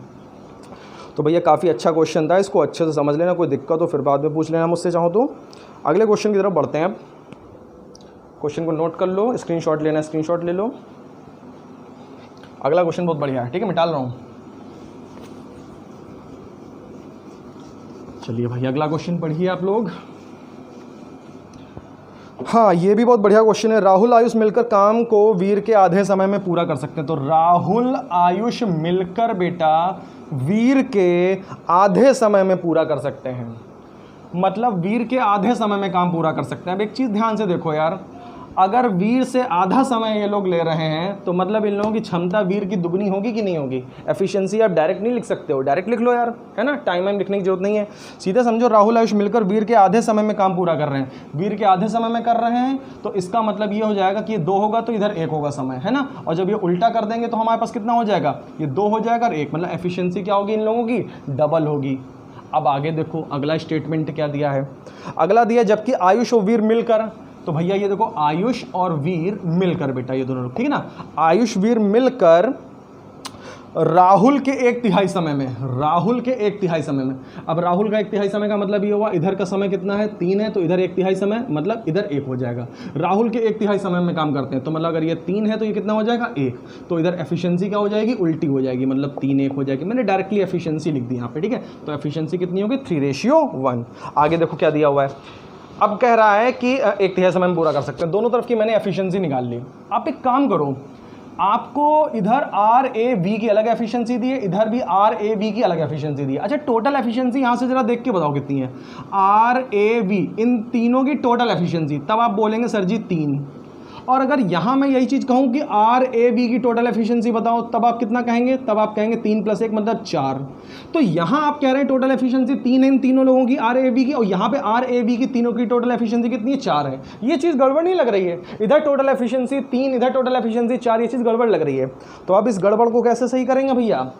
तो भैया काफ़ी अच्छा क्वेश्चन था, इसको अच्छे से समझ लेना, कोई दिक्कत हो फिर बाद में पूछ लेना मुझसे चाहो तो। अगले क्वेश्चन की तरफ बढ़ते हैं। अब क्वेश्चन को नोट कर लो, स्क्रीनशॉट लेना, स्क्रीनशॉट ले लो। अगला क्वेश्चन बहुत बढ़िया है, ठीक है, मैं डाल रहा हूँ। चलिए भाई अगला क्वेश्चन पढ़िए आप लोग। हाँ ये भी बहुत बढ़िया क्वेश्चन है। राहुल आयुष मिलकर काम को वीर के आधे समय में पूरा कर सकते हैं। तो राहुल आयुष मिलकर बेटा वीर के आधे समय में पूरा कर सकते हैं, मतलब वीर के आधे समय में काम पूरा कर सकते हैं। अब एक चीज़ ध्यान से देखो यार, अगर वीर से आधा समय ये लोग ले रहे हैं तो मतलब इन लोगों की क्षमता वीर की दुगनी होगी कि नहीं होगी? एफिशिएंसी आप डायरेक्ट नहीं लिख सकते हो, डायरेक्ट लिख लो यार, है ना, टाइम लिखने की जरूरत नहीं है। सीधे समझो राहुल आयुष मिलकर वीर के आधे समय में काम पूरा कर रहे हैं। वीर के आधे समय में कर रहे हैं तो इसका मतलब ये हो जाएगा कि ये 2 होगा तो इधर 1 होगा समय, है ना। और जब ये उल्टा कर देंगे तो हमारे पास कितना हो जाएगा? ये 2 हो जाएगा और 1, मतलब एफिशिएंसी क्या होगी इन लोगों की? डबल होगी। अब आगे देखो अगला स्टेटमेंट क्या दिया है। अगला दिया जबकि आयुष और वीर मिलकर, तो भैया ये देखो आयुष और वीर मिलकर बेटा ये दोनों लोग, ठीक है ना, आयुष वीर मिलकर राहुल के 1/3 समय में, राहुल के 1/3 समय में। अब राहुल का 1/3 समय का मतलब ये हुआ इधर का समय कितना है? 3 है, तो इधर 1/3 समय मतलब इधर 1 हो जाएगा। राहुल के 1/3 समय में काम करते हैं, तो मतलब अगर ये 3 है तो ये कितना हो जाएगा? 1। तो इधर एफिशिएंसी क्या हो जाएगी? उल्टी हो जाएगी, मतलब 3:1 हो जाएगी। मैंने डायरेक्टली एफिशिएंसी लिख दी यहाँ पे, ठीक है। तो एफिशिएंसी कितनी होगी? 3:1। आगे देखो क्या दिया हुआ है। अब कह रहा है कि 1/3 समय में पूरा कर सकते हैं। दोनों तरफ की मैंने एफिशिएंसी निकाल ली। आप एक काम करो, आपको इधर आर ए वी की अलग एफिशिएंसी दी है, इधर भी आर ए वी की अलग एफिशिएंसी दी है। अच्छा टोटल एफिशिएंसी यहां से जरा देख के बताओ कितनी है? आर ए वी इन तीनों की टोटल एफिशिएंसी, तब आप बोलेंगे सर जी 3। और अगर यहाँ मैं यही चीज़ कहूँ कि RAB की टोटल एफिशिएंसी बताओ, तब आप कितना कहेंगे? तब आप कहेंगे 3 + 1 मतलब 4। तो यहाँ आप कह रहे हैं टोटल एफिशिएंसी 3 है इन तीनों लोगों की RAB की, और यहाँ पे RAB की तीनों की टोटल एफिशिएंसी कितनी है? 4 है। ये चीज़ गड़बड़ नहीं लग रही है? इधर टोटल एफिशिएंसी 3, इधर टोटल एफिशिएंसी 4, ये चीज़ गड़बड़ लग रही है। तो अब इस गड़बड़ को कैसे सही करेंगे भैया?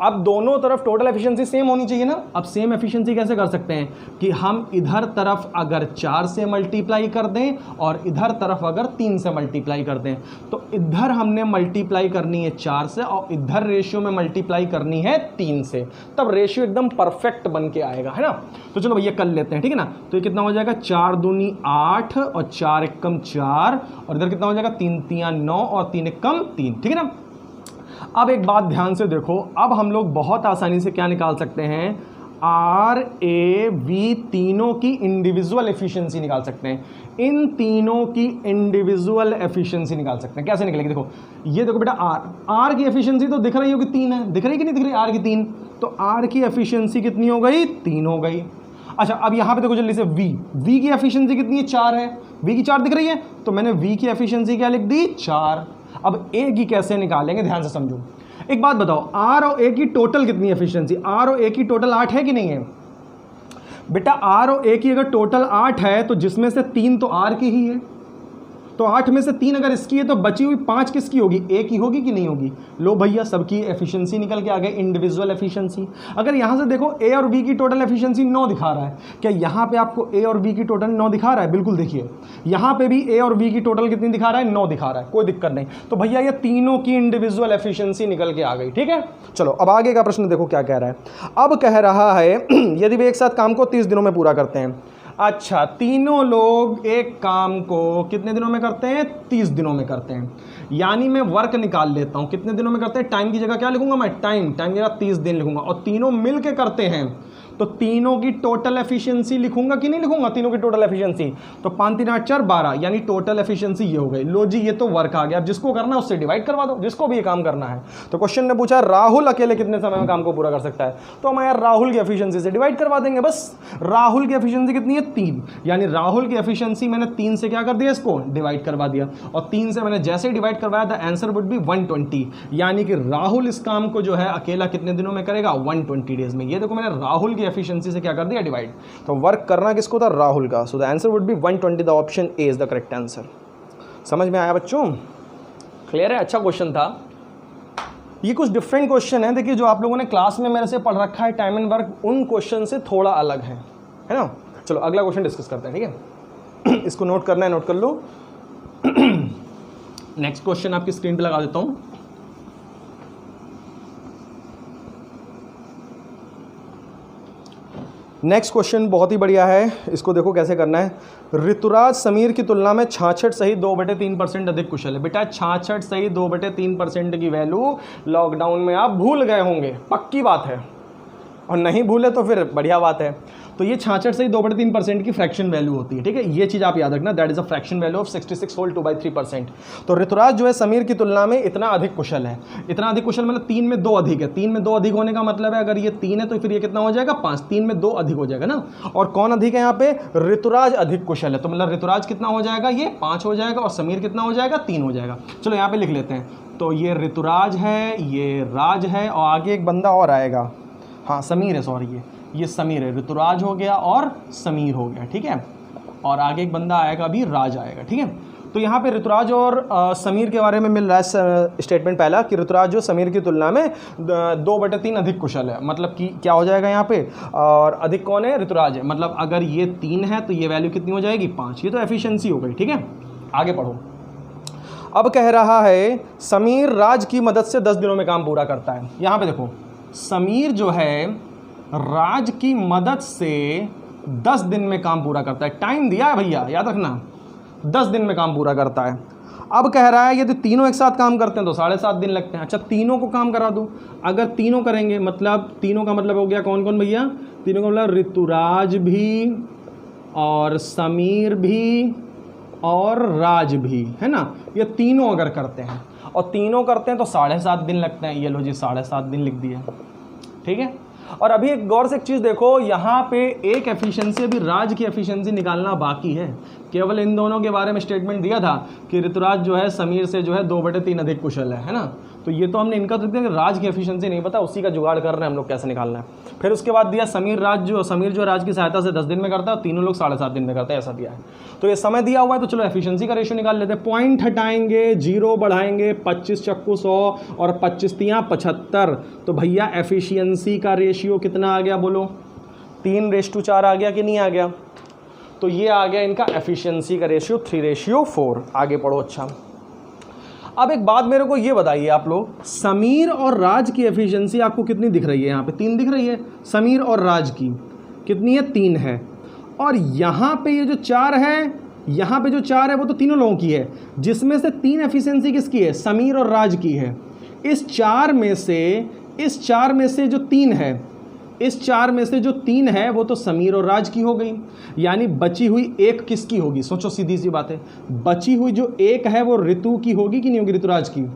अब दोनों तरफ टोटल एफिशिएंसी सेम होनी चाहिए ना। अब सेम एफिशिएंसी कैसे कर सकते हैं कि हम इधर तरफ अगर 4 से मल्टीप्लाई कर दें और इधर तरफ अगर 3 से मल्टीप्लाई कर दें, तो इधर हमने मल्टीप्लाई करनी है 4 से और इधर रेशियो में मल्टीप्लाई करनी है 3 से, तब रेशियो एकदम परफेक्ट बन के आएगा, है ना। तो चलो भैया कर लेते हैं, ठीक है ना। तो ये कितना हो जाएगा? 4 दूनी 8 और 4 एकम 4, और इधर कितना हो जाएगा? 3 तियां 9 और 3 एकम 3, ठीक है ना। अब एक बात ध्यान से देखो, अब हम लोग बहुत आसानी से क्या निकाल सकते हैं? RAB तीनों की इंडिविजुअल एफिशिएंसी निकाल सकते हैं। इन तीनों की इंडिविजुअल एफिशिएंसी निकाल सकते हैं। कैसे निकलेगी? देखो, ये देखो बेटा, R की एफिशिएंसी तो दिख रही होगी 3 है, दिख रही कि नहीं दिख रही? R की 3, तो R की एफिशिएंसी कितनी हो गई? 3 हो गई। अच्छा, अब यहाँ पे देखो जल्दी से, V की एफिशिएंसी कितनी है? 4 है। V की 4 दिख रही है, तो मैंने V की एफिशिएंसी क्या लिख दी? 4। अब A की कैसे निकालेंगे? ध्यान से समझो। एक बात बताओ, R और A की टोटल कितनी एफिशिएंसी? R और A की टोटल 8 है कि नहीं है? बेटा R और A की अगर टोटल 8 है तो जिसमें से 3 तो R की ही है, तो 8 में से 3 अगर इसकी है तो बची हुई 5 किसकी होगी? A की होगी कि नहीं होगी? लो भैया, सबकी एफिशिएंसी निकल के आ गई, इंडिविजुअल एफिशिएंसी। अगर यहाँ से देखो A और B की टोटल एफिशिएंसी 9 दिखा रहा है, क्या यहाँ पे आपको A और B की टोटल 9 दिखा रहा है? बिल्कुल देखिए, यहाँ पे भी A और B की टोटल कितनी दिखा रहा है? 9 दिखा रहा है, कोई दिक्कत नहीं। तो भैया ये तीनों की इंडिविजुअल एफिशिएंसी निकल के आ गई, ठीक है। चलो अब आगे का प्रश्न देखो क्या कह रहा है। अब कह रहा है यदि वे एक साथ काम को 30 दिनों में पूरा करते हैं। अच्छा, तीनों लोग एक काम को कितने दिनों में करते हैं? 30 दिनों में करते हैं। यानी मैं वर्क निकाल लेता हूँ, कितने दिनों में करते हैं? टाइम की जगह क्या लिखूंगा मैं? टाइम की जगह 30 दिन लिखूंगा, और तीनों मिल के करते हैं, तो तीनों की टोटल एफिशिएंसी लिखूंगा कि नहीं लिखूंगा? तीनों की टोटल एफिशिएंसी, तो 5 3 8 4 12, यानी टोटल एफिशिएंसी ये हो गई। लो जी, ये तो वर्क आ गया। अब जिसको करना है उससे डिवाइड करवा दो, जिसको भी ये काम करना है। तो क्वेश्चन ने पूछा राहुल अकेले कितने समय में काम को पूरा कर सकता है, तो हम यार राहुल की एफिशिएंसी से डिवाइड करवा देंगे बस। राहुल की एफिशिएंसी कितनी है? 3, यानी राहुल की एफिशिएंसी मैंने 3 से क्या कर दिया? इसको डिवाइड करवा दिया, और 3 से मैंने जैसे ही डिवाइड करवाया द आंसर वुड बी 120, यानी कि राहुल इस काम को जो है अकेला कितने दिनों में करेगा? 120 डेज में। ये देखो, मैंने राहुल की एफिशिएंसी से क्या कर दिया? डिवाइड। तो वर्क करना किसको था? राहुल का। So the answer would be 120। The option A is the correct answer. समझ में आया बच्चों? क्लियर है? अच्छा क्वेश्चन था ये। कुछ डिफरेंट क्वेश्चन है, देखिए जो आप लोगों ने क्लास में मेरे से पढ़ रखा है टाइम एंड वर्क, उन क्वेश्चन से थोड़ा अलग है ना। चलो अगला क्वेश्चन डिस्कस करते हैं, ठीक है। इसको नोट करना है, नोट कर लो। नेक्स्ट क्वेश्चन आपकी स्क्रीन पे लगा देता हूं। नेक्स्ट क्वेश्चन बहुत ही बढ़िया है, इसको देखो कैसे करना है। ऋतुराज समीर की तुलना में 66 सहित 2/3% अधिक कुशल है। बेटा 66 सहित 2/3% की वैल्यू लॉकडाउन में आप भूल गए होंगे, पक्की बात है, और नहीं भूले तो फिर बढ़िया बात है। तो ये 66 से 2/3% की फ्रैक्शन वैल्यू होती है, ठीक है। ये चीज़ आप याद रखना, that is a fraction value of 66 whole 2/3%। तो ऋतुराज जो है समीर की तुलना में इतना अधिक कुशल है। इतना अधिक कुशल मतलब 3 में 2 अधिक है। 3 में 2 अधिक होने का मतलब है अगर ये 3 है तो फिर ये कितना हो जाएगा? 5। 3 में 2 अधिक हो जाएगा ना। और कौन अधिक है यहाँ पे? ऋतुराज अधिक कुशल है। तो मतलब ऋतुराज कितना हो जाएगा? ये 5 हो जाएगा, और समीर कितना हो जाएगा? 3 हो जाएगा। चलो यहाँ पे लिख लेते हैं। तो ये ऋतुराज है, ये राज है, और आगे एक बंदा और आएगा, हाँ समीर है, सॉरी ये समीर है। ऋतुराज हो गया और समीर हो गया, ठीक है। और आगे एक बंदा आएगा, अभी राज आएगा, ठीक है। तो यहाँ पे ऋतुराज और समीर के बारे में मिल रहा है स्टेटमेंट पहला कि ऋतुराज जो समीर की तुलना में 2/3 अधिक कुशल है। मतलब कि क्या हो जाएगा यहाँ पे? और अधिक कौन है? ऋतुराज है। मतलब अगर ये 3 है तो ये वैल्यू कितनी हो जाएगी? 5। ये तो एफिशिएंसी हो गई, ठीक है। आगे पढ़ो। अब कह रहा है समीर राज की मदद से 10 दिनों में काम पूरा करता है। यहाँ पे देखो, समीर जो है राज की मदद से 10 दिन में काम पूरा करता है। टाइम दिया है भैया, याद रखना, 10 दिन में काम पूरा करता है। अब कह रहा है यदि तीनों एक साथ काम करते हैं तो 7.5 दिन लगते हैं। अच्छा, तीनों को काम करा दूं। अगर तीनों करेंगे, मतलब तीनों का मतलब हो गया कौन कौन भैया? तीनों का मतलब ऋतुराज भी और समीर भी और राज भी, है ना। ये तीनों अगर करते हैं और तीनों करते हैं तो 7.5 दिन लगते हैं। ये लो जी 7.5 दिन लिख दिए, ठीक है। और अभी एक गौर से एक चीज़ देखो, यहाँ पे एक एफिशिएंसी, अभी राज की एफिशिएंसी निकालना बाकी है। केवल इन दोनों के बारे में स्टेटमेंट दिया था कि ऋतुराज जो है समीर से जो है 2/3 अधिक कुशल है ना। तो ये तो हमने इनका तो दिया, राज की एफिशिएंसी नहीं पता, उसी का जुगाड़ कर रहे हैं हम लोग कैसे निकालना है। फिर उसके बाद दिया समीर जो राज की सहायता से 10 दिन में करता है, तीनों लोग 7.5 दिन में करते हैं, ऐसा दिया है। तो ये समय दिया हुआ है, तो चलो एफिशिएंसी का रेशियो निकाल लेते हैं। पॉइंट हटाएंगे, 0 बढ़ाएंगे, 25 चक्कू 100 और 25 तियाँ 75। तो भैया एफिशिएंसी का रेशियो कितना आ गया बोलो? 3:4 आ गया कि नहीं आ गया? तो ये आ गया इनका एफिशिएंसी का रेशियो 3:4। आगे पढ़ो। अच्छा, अब एक बात मेरे को ये बताइए आप लोग, समीर और राज की एफिशिएंसी आपको कितनी दिख रही है? यहाँ पे 3 दिख रही है। समीर और राज की कितनी है? 3 है। और यहाँ पे ये जो 4 है, यहाँ पे जो 4 है वो तो तीनों लोगों की है, जिसमें से 3 एफिशिएंसी किसकी है? समीर और राज की है। इस 4 में से जो 3 है, इस 4 में से जो 3 है वो तो समीर और राज की हो गई, यानी बची हुई एक किसकी होगी? सोचो, सीधी सी बात है, बची हुई जो एक है वो ऋतु की होगी कि नहीं होगी? ऋतुराज की।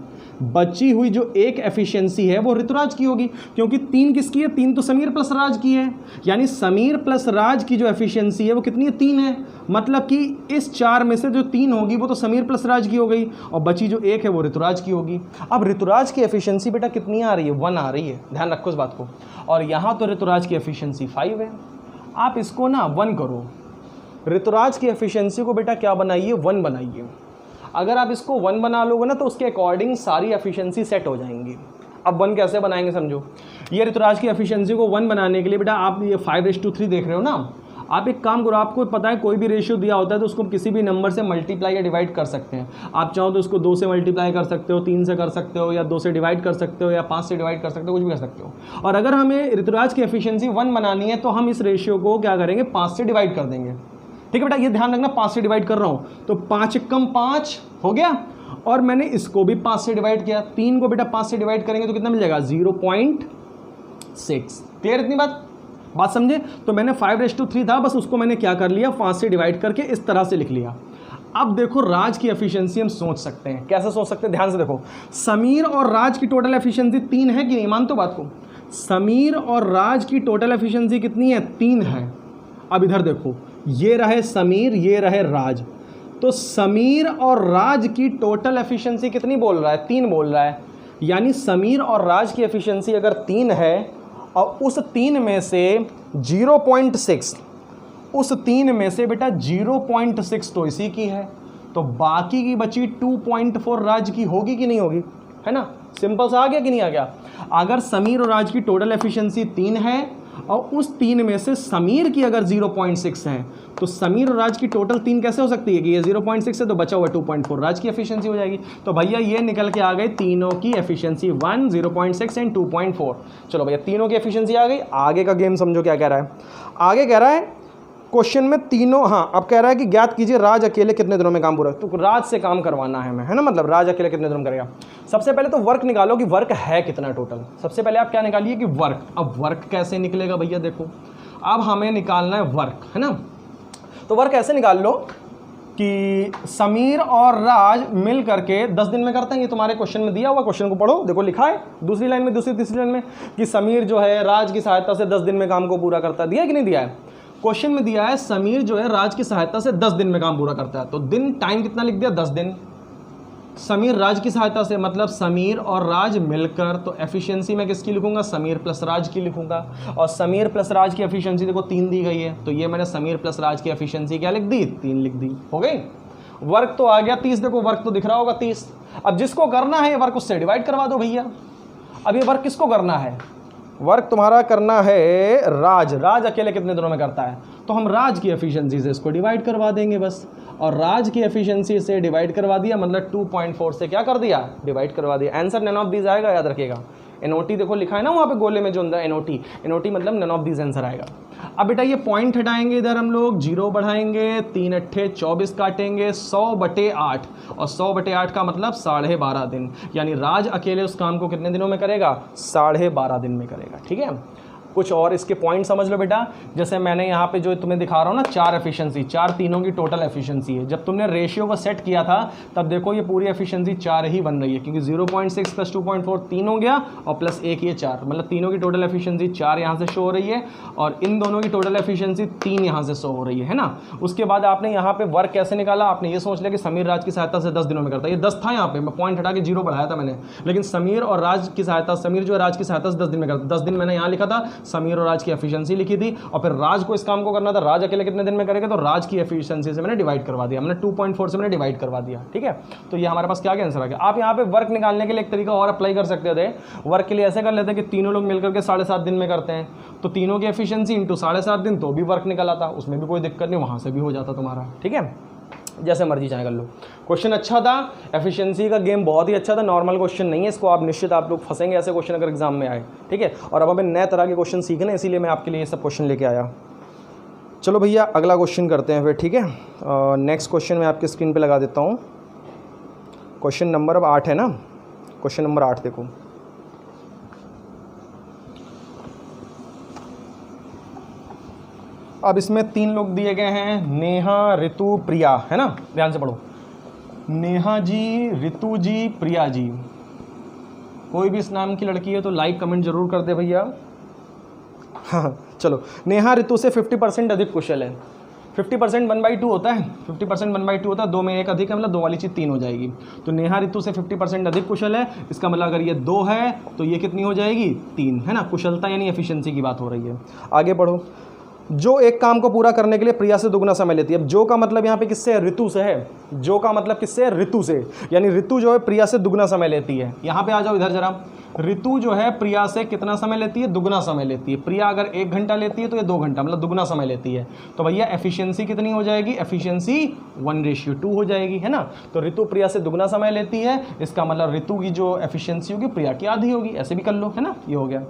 बची हुई जो एक एफिशिएंसी है वो ऋतुराज की होगी, क्योंकि 3 किसकी है? 3 तो समीर प्लस राज की है, यानी समीर प्लस राज की जो एफिशिएंसी है वो कितनी है? 3 है। मतलब कि इस 4 में से जो 3 होगी वो तो समीर प्लस राज की हो गई, और बची जो एक है वो ऋतुराज की होगी। अब ऋतुराज की एफिशिएंसी बेटा कितनी आ रही है? 1 आ रही है, ध्यान रखो इस बात को। और यहाँ तो ऋतुराज की एफिशिएंसी 5 है। आप इसको ना 1 करो, ऋतुराज की एफिशिएंसी को बेटा क्या बनाइए? 1 बनाइए। अगर आप इसको 1 बना लोगे ना तो उसके अकॉर्डिंग सारी एफिशिएंसी सेट हो जाएंगी। अब 1 कैसे बनाएंगे समझो। ये ऋतुराज की एफिशिएंसी को 1 बनाने के लिए बेटा आप ये 5:3 देख रहे हो ना, आप एक काम करो, आपको पता है कोई भी रेशियो दिया होता है तो उसको किसी भी नंबर से मल्टीप्लाई या डिवाइड कर सकते हैं। आप चाहो तो उसको 2 से मल्टीप्लाई कर सकते हो, 3 से कर सकते हो, या 2 से डिवाइड कर सकते हो, या 5 से डिवाइड कर सकते हो, कुछ भी कर सकते हो। और अगर हमें ऋतुराज की एफिशिएंसी 1 बनानी है तो हम इस रेशियो को क्या करेंगे? 5 से डिवाइड कर देंगे। ठीक है बेटा, ये ध्यान रखना, 5 से डिवाइड कर रहा हूँ तो 5 कम 5 हो गया, और मैंने इसको भी 5 से डिवाइड किया। 3 को बेटा 5 से डिवाइड करेंगे तो कितना मिल जाएगा? 0.6। क्लियर इतनी बात समझे? तो मैंने 5:3 था, बस उसको मैंने क्या कर लिया? 5 से डिवाइड करके इस तरह से लिख लिया। अब देखो राज की एफिशिएंसी हम सोच सकते हैं, कैसे सोच सकते हैं? ध्यान से देखो, समीर और राज की टोटल एफिशिएंसी 3 है कि नहीं? मानते हो बात को? समीर और राज की टोटल एफिशिएंसी कितनी है? 3 है। अब इधर देखो, ये रहे समीर, ये रहे राज, तो समीर और राज की टोटल एफिशिएंसी कितनी बोल रहा है? 3 बोल रहा है। यानी समीर और राज की एफिशिएंसी अगर 3 है और उस 3 में से 0.6, उस 3 में से बेटा 0.6 तो इसी की है, तो बाकी की बची 2.4 राज की होगी कि नहीं होगी? है ना, सिंपल सा आ गया कि नहीं आ गया? अगर समीर और राज की टोटल एफिशिएंसी 3 है और उस 3 में से समीर की अगर 0.6 है तो समीर और राज की टोटल 3 कैसे हो सकती है कि ये 0.6 है तो बचा हुआ 2.4 राज की एफिशिएंसी हो जाएगी। तो भैया ये निकल के आ गई तीनों की एफिशिएंसी 1, 0.6 एंड 2.4। चलो भैया तीनों की एफिशिएंसी आ गई। आगे का गेम समझो क्या कह रहा है। आगे कह रहा है क्वेश्चन में तीनों, हाँ अब कह रहा है कि ज्ञात कीजिए राज अकेले कितने दिनों में काम पूरा। तो राज से काम करवाना है हमें, है ना, मतलब राज अकेले कितने दिनों में करेगा। सबसे पहले तो वर्क निकालो कि वर्क है कितना टोटल। सबसे पहले आप क्या निकालिए कि वर्क। अब वर्क कैसे निकलेगा भैया, देखो अब हमें निकालना है वर्क, है ना। तो वर्क ऐसे निकाल लो कि समीर और राज मिल करके 10 दिन में करते हैं। ये तुम्हारे क्वेश्चन में दिया हुआ, क्वेश्चन को पढ़ो, देखो लिखा है दूसरी लाइन में, दूसरी तीसरी लाइन में कि समीर जो है राज की सहायता से 10 दिन में काम को पूरा करता है। दिया कि नहीं दिया है? क्वेश्चन में दिया है समीर जो है राज की सहायता से 10 दिन में काम पूरा करता है। तो दिन टाइम कितना लिख दिया? 10 दिन। समीर राज की सहायता से मतलब समीर और राज मिलकर, तो एफिशिएंसी में किसकी लिखूंगा? समीर प्लस राज की लिखूंगा। और समीर प्लस राज की एफिशिएंसी देखो 3 दी गई है, तो ये मैंने समीर प्लस राज की एफिशिएंसी क्या लिख दी? 3 लिख दी। हो गई। वर्क तो आ गया 30, देखो वर्क तो दिख रहा होगा 30। अब जिसको करना है ये वर्क उससे डिवाइड करवा दो भैया। अब ये वर्क किसको करना है? वर्क तुम्हारा करना है राज। राज अकेले कितने दिनों में करता है? तो हम राज की एफिशिएंसी से इसको डिवाइड करवा देंगे बस। और राज की एफिशिएंसी से डिवाइड करवा दिया मतलब 2.4 से क्या कर दिया? डिवाइड करवा दिया। आंसर नन ऑफ दीज आएगा, याद रखिएगा। एनओटी देखो लिखा है ना वहाँ पे गोले में जो अंदर एनओटी, एनओटी मतलब नन ऑफ दीज आंसर आएगा। अब बेटा ये पॉइंट हटाएंगे, इधर हम लोग 0 बढ़ाएंगे, 3 अट्ठे 24 काटेंगे, 100/8 और 100/8 का मतलब 12.5 दिन। यानी राज अकेले उस काम को कितने दिनों में करेगा? 12.5 दिन में करेगा। ठीक है। कुछ और इसके पॉइंट समझ लो बेटा। जैसे मैंने यहाँ पे जो तुम्हें दिखा रहा हूँ ना 4 एफिशिएंसी, 4 तीनों की टोटल एफिशिएंसी है। जब तुमने रेशियो को सेट किया था तब देखो ये पूरी एफिशिएंसी 4 ही बन रही है, क्योंकि 0.6 + 2.4 3 हो गया और प्लस 1 ये 4, मतलब तीनों की टोटल एफिशिएंसी 4 यहाँ से शो हो रही है और इन दोनों की टोटल एफिशिएंसी 3 यहाँ से शो हो रही है ना। उसके बाद आपने यहाँ पे वर्क कैसे निकाला, आपने ये सोच लिया कि समीर राज की सहायता से 10 दिनों में करता है। ये 10 था यहाँ पे, मैं पॉइंट हटा के 0 बढ़ाया था मैंने, लेकिन समीर और राज की सहायता, समीर जो है राज की सहायता से 10 दिन में करता है। 10 दिन मैंने यहाँ लिखा था, समीर और राज की एफिशिएंसी लिखी थी और फिर राज को इस काम को करना था। राज अकेले कितने दिन में करेगा, तो राज की एफिशिएंसी से मैंने डिवाइड करवा दिया, मैंने 2.4 से मैंने डिवाइड करवा दिया। ठीक है, तो ये हमारे पास क्या आंसर आ गया। आप यहाँ पे वर्क निकालने के लिए एक तरीका और अप्लाई कर सकते थे। वर्क के लिए ऐसे कर लेते हैं कि तीनों लोग मिलकर के 7.5 दिन में करते हैं, तो तीनों की एफिशिएंसी इंटू 7.5 दिन, तो भी वर्क निकल आता, उसमें भी कोई दिक्कत नहीं, वहाँ से भी हो जाता तुम्हारा। ठीक है, जैसे मर्जी चाहे कर लो। क्वेश्चन अच्छा था, एफिशिएंसी का गेम बहुत ही अच्छा था, नॉर्मल क्वेश्चन नहीं है, इसको आप निश्चित आप लोग फंसेंगे ऐसे क्वेश्चन अगर एग्जाम में आए। ठीक है, और अब हमें नए तरह के क्वेश्चन सीखने, इसीलिए मैं आपके लिए ये सब क्वेश्चन लेके आया। चलो भैया अगला क्वेश्चन करते हैं फिर। ठीक है, नेक्स्ट क्वेश्चन मैं आपके स्क्रीन पे लगा देता हूँ। क्वेश्चन नंबर अब 8 है ना, क्वेश्चन नंबर 8 देखो। अब इसमें 3 लोग दिए गए हैं, नेहा, ऋतु, प्रिया, है ना। ध्यान से पढ़ो, नेहा जी, ऋतु जी, प्रिया जी। कोई भी इस नाम की लड़की है तो लाइक कमेंट जरूर कर दे भैया। हाँ चलो, नेहा ऋतु से 50% अधिक कुशल है। 50% 1/2 होता है, 50% 1/2 होता है, 2 में 1 अधिक है, मतलब 2 वाली चीज़ 3 हो जाएगी। तो नेहा ऋतु से 50% अधिक कुशल है, इसका मतलब अगर ये 2 है तो ये कितनी हो जाएगी, 3, है ना। कुशलता यानी एफिशिएंसी की बात हो रही है। आगे बढ़ो, जो एक काम को पूरा करने के लिए प्रिया से दुगना समय लेती है। अब जो का मतलब यहाँ पे किससे है, ऋतु से है। जो का मतलब किससे है, ऋतु से, यानी ऋतु जो है प्रिया से दुगना समय लेती है। यहाँ पे आ जाओ इधर जरा, ऋतु जो है प्रिया से कितना समय लेती है, दुगना समय लेती है। प्रिया अगर 1 घंटा लेती है तो ये 2 घंटा, मतलब दुगना समय लेती है। तो भैया एफिशिएंसी कितनी हो जाएगी, एफिशिएंसी 1:2 हो जाएगी, है ना। तो ऋतु प्रिया से दुगना समय लेती है, इसका मतलब ऋतु की जो एफिशिएंसी होगी प्रिया की आधी होगी, ऐसे भी कर लो, है ना। ये हो गया।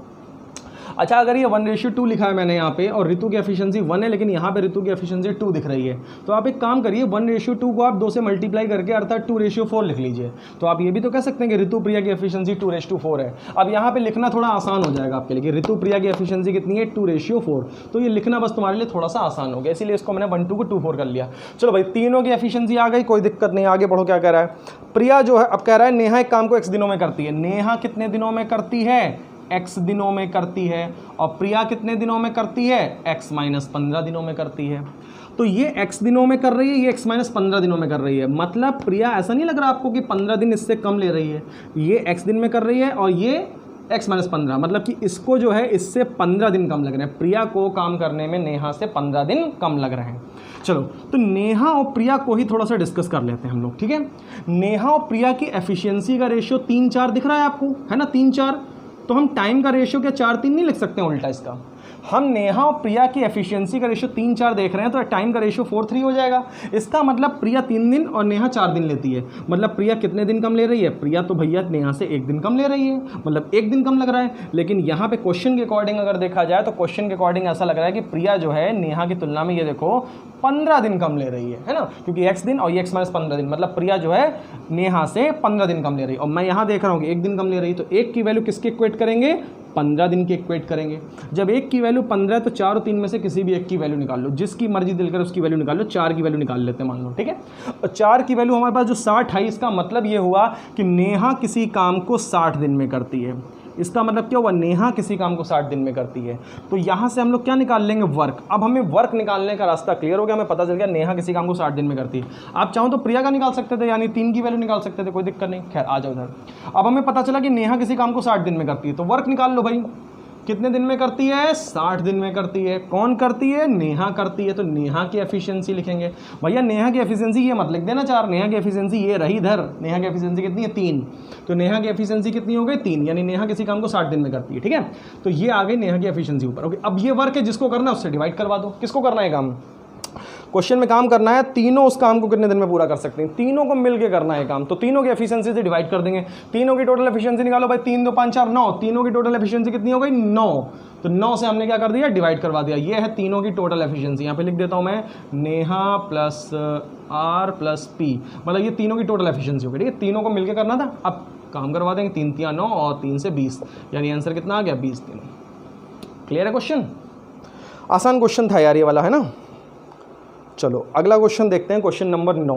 अच्छा, अगर ये 1:2 लिखा है मैंने यहाँ पे और ऋतु की एफिशिएंसी 1 है, लेकिन यहाँ पे ऋतु की एफिशिएंसी 2 दिख रही है, तो आप एक काम करिए, 1:2 को आप 2 से मल्टीप्लाई करके अर्थात 2:4 लिख लीजिए। तो आप ये भी तो कह सकते हैं कि ऋतु प्रिया की एफिशिएंसी 2:4 है। अब यहाँ पे लिखना थोड़ा आसान हो जाएगा आपके लिए कि ऋतु प्रिया की एफिशिएंसी कितनी है, 2:4। तो ये लिखना बस तुम्हारे लिए थोड़ा सा आसान हो गया, इसीलिए इसको मैंने 1:2 को 2:4 कर लिया। चलो भाई, तीनों की एफिशिएंसी आ गई, कोई दिक्कत नहीं। आगे बढ़ो, क्या कह रहा है। प्रिया जो है, अब कह रहा है नेहा एक काम को x दिनों में करती है। नेहा कितने दिनों में करती है, x दिनों में करती है, और प्रिया कितने दिनों में करती है, x - 15 दिनों में करती है। तो ये x दिनों में कर रही है, ये x - 15 दिनों में कर रही है। मतलब प्रिया, ऐसा नहीं लग रहा आपको कि 15 दिन इससे कम ले रही है, ये x दिन में कर रही है और ये x - 15, मतलब कि इसको जो है इससे 15 दिन कम लग रहे हैं। प्रिया को काम करने में नेहा से 15 दिन कम लग रहे हैं। चलो, तो नेहा और प्रिया को ही थोड़ा सा डिस्कस कर लेते हैं हम लोग। ठीक है, नेहा और प्रिया की एफिशिएंसी का रेशियो 3:4 दिख रहा है आपको, है ना, 3:4। तो हम टाइम का रेशियो क्या 4:3 नहीं लिख सकते हैं उल्टा इसका। हम नेहा और प्रिया की एफिशिएंसी का रेशियो 3:4 देख रहे हैं, तो टाइम का रेशियो 4:3 हो जाएगा। इसका मतलब प्रिया 3 दिन और नेहा 4 दिन लेती है। मतलब प्रिया कितने दिन कम ले रही है, प्रिया तो भैया नेहा से 1 दिन कम ले रही है, मतलब 1 दिन कम लग रहा है। लेकिन यहाँ पे क्वेश्चन के अकॉर्डिंग अगर देखा जाए तो क्वेश्चन के अकॉर्डिंग ऐसा लग रहा है कि प्रिया जो है नेहा की तुलना में, ये देखो, 15 दिन कम ले रही है ना, क्योंकि x दिन और ये x - 15 दिन, मतलब प्रिया जो है नेहा से 15 दिन कम ले रही है। और मैं यहाँ देख रहा हूँ कि 1 दिन कम ले रही है, तो 1 की वैल्यू किसके इक्वेट करेंगे, 15 दिन के इक्वेट करेंगे। जब 1 की वैल्यू 15 है तो 4 और 3 में से किसी भी एक की वैल्यू निकाल लो, जिसकी मर्जी दिल करे उसकी वैल्यू निकाल लो। 4 की वैल्यू निकाल लेते हैं मान लो, ठीक है। और 4 की वैल्यू हमारे पास जो 60 है, इसका मतलब ये हुआ कि नेहा किसी काम को 60 दिन में करती है। इसका मतलब क्या हुआ, नेहा किसी काम को 60 दिन में करती है। तो यहाँ से हम लोग क्या निकाल लेंगे, वर्क। अब हमें वर्क निकालने का रास्ता क्लियर हो गया, हमें पता चल गया नेहा किसी काम को 60 दिन में करती है। आप चाहो तो प्रिया का निकाल सकते थे, यानी 3 की वैल्यू निकाल सकते थे, कोई दिक्कत नहीं। खैर आ जाओ उधर। अब हमें पता चला कि नेहा किसी काम को 60 दिन में करती है, तो वर्क निकाल लो भाई। कितने दिन में करती है, 60 दिन में करती है। कौन करती है, नेहा करती है। तो नेहा की एफिशिएंसी लिखेंगे भैया। नेहा की एफिशिएंसी ये मत लिख देना 4, नेहा की एफिशिएंसी ये रही इधर। नेहा की एफिशिएंसी कितनी है, 3। तो नेहा की एफिशिएंसी कितनी हो गई, 3, यानी नेहा किसी काम को 60 दिन में करती है, ठीक है। तो ये आ गई नेहा की एफिशिएंसी ऊपर। ओके, अब ये वर्क है, जिसको करना है उससे डिवाइड करवा दो। किसको करना है काम, क्वेश्चन में काम करना है, तीनों उस काम को कितने दिन में पूरा कर सकते हैं, तीनों को मिलके करना है काम। तो तीनों की एफिशिएंसी से डिवाइड कर देंगे। तीनों की टोटल एफिशिएंसी निकालो भाई, 3 2 5 4 9। तीनों की टोटल एफिशिएंसी कितनी हो गई, 9। तो 9 से हमने क्या कर दिया, डिवाइड करवा दिया। ये है तीनों की टोटल एफिशिएंसी। यहाँ पे लिख देता हूँ मैं, Neha plus R plus P, मतलब ये तीनों की टोटल एफिशिएंसी हो गई, ठीक है। तीनों को मिलकर करना था, अब काम करवा देंगे। 3 3 9 और 3 से 20, यानी आंसर कितना आ गया, 20 दिन। क्लियर है क्वेश्चन? आसान क्वेश्चन था यार ये वाला, है ना। चलो अगला क्वेश्चन देखते हैं, क्वेश्चन नंबर 9।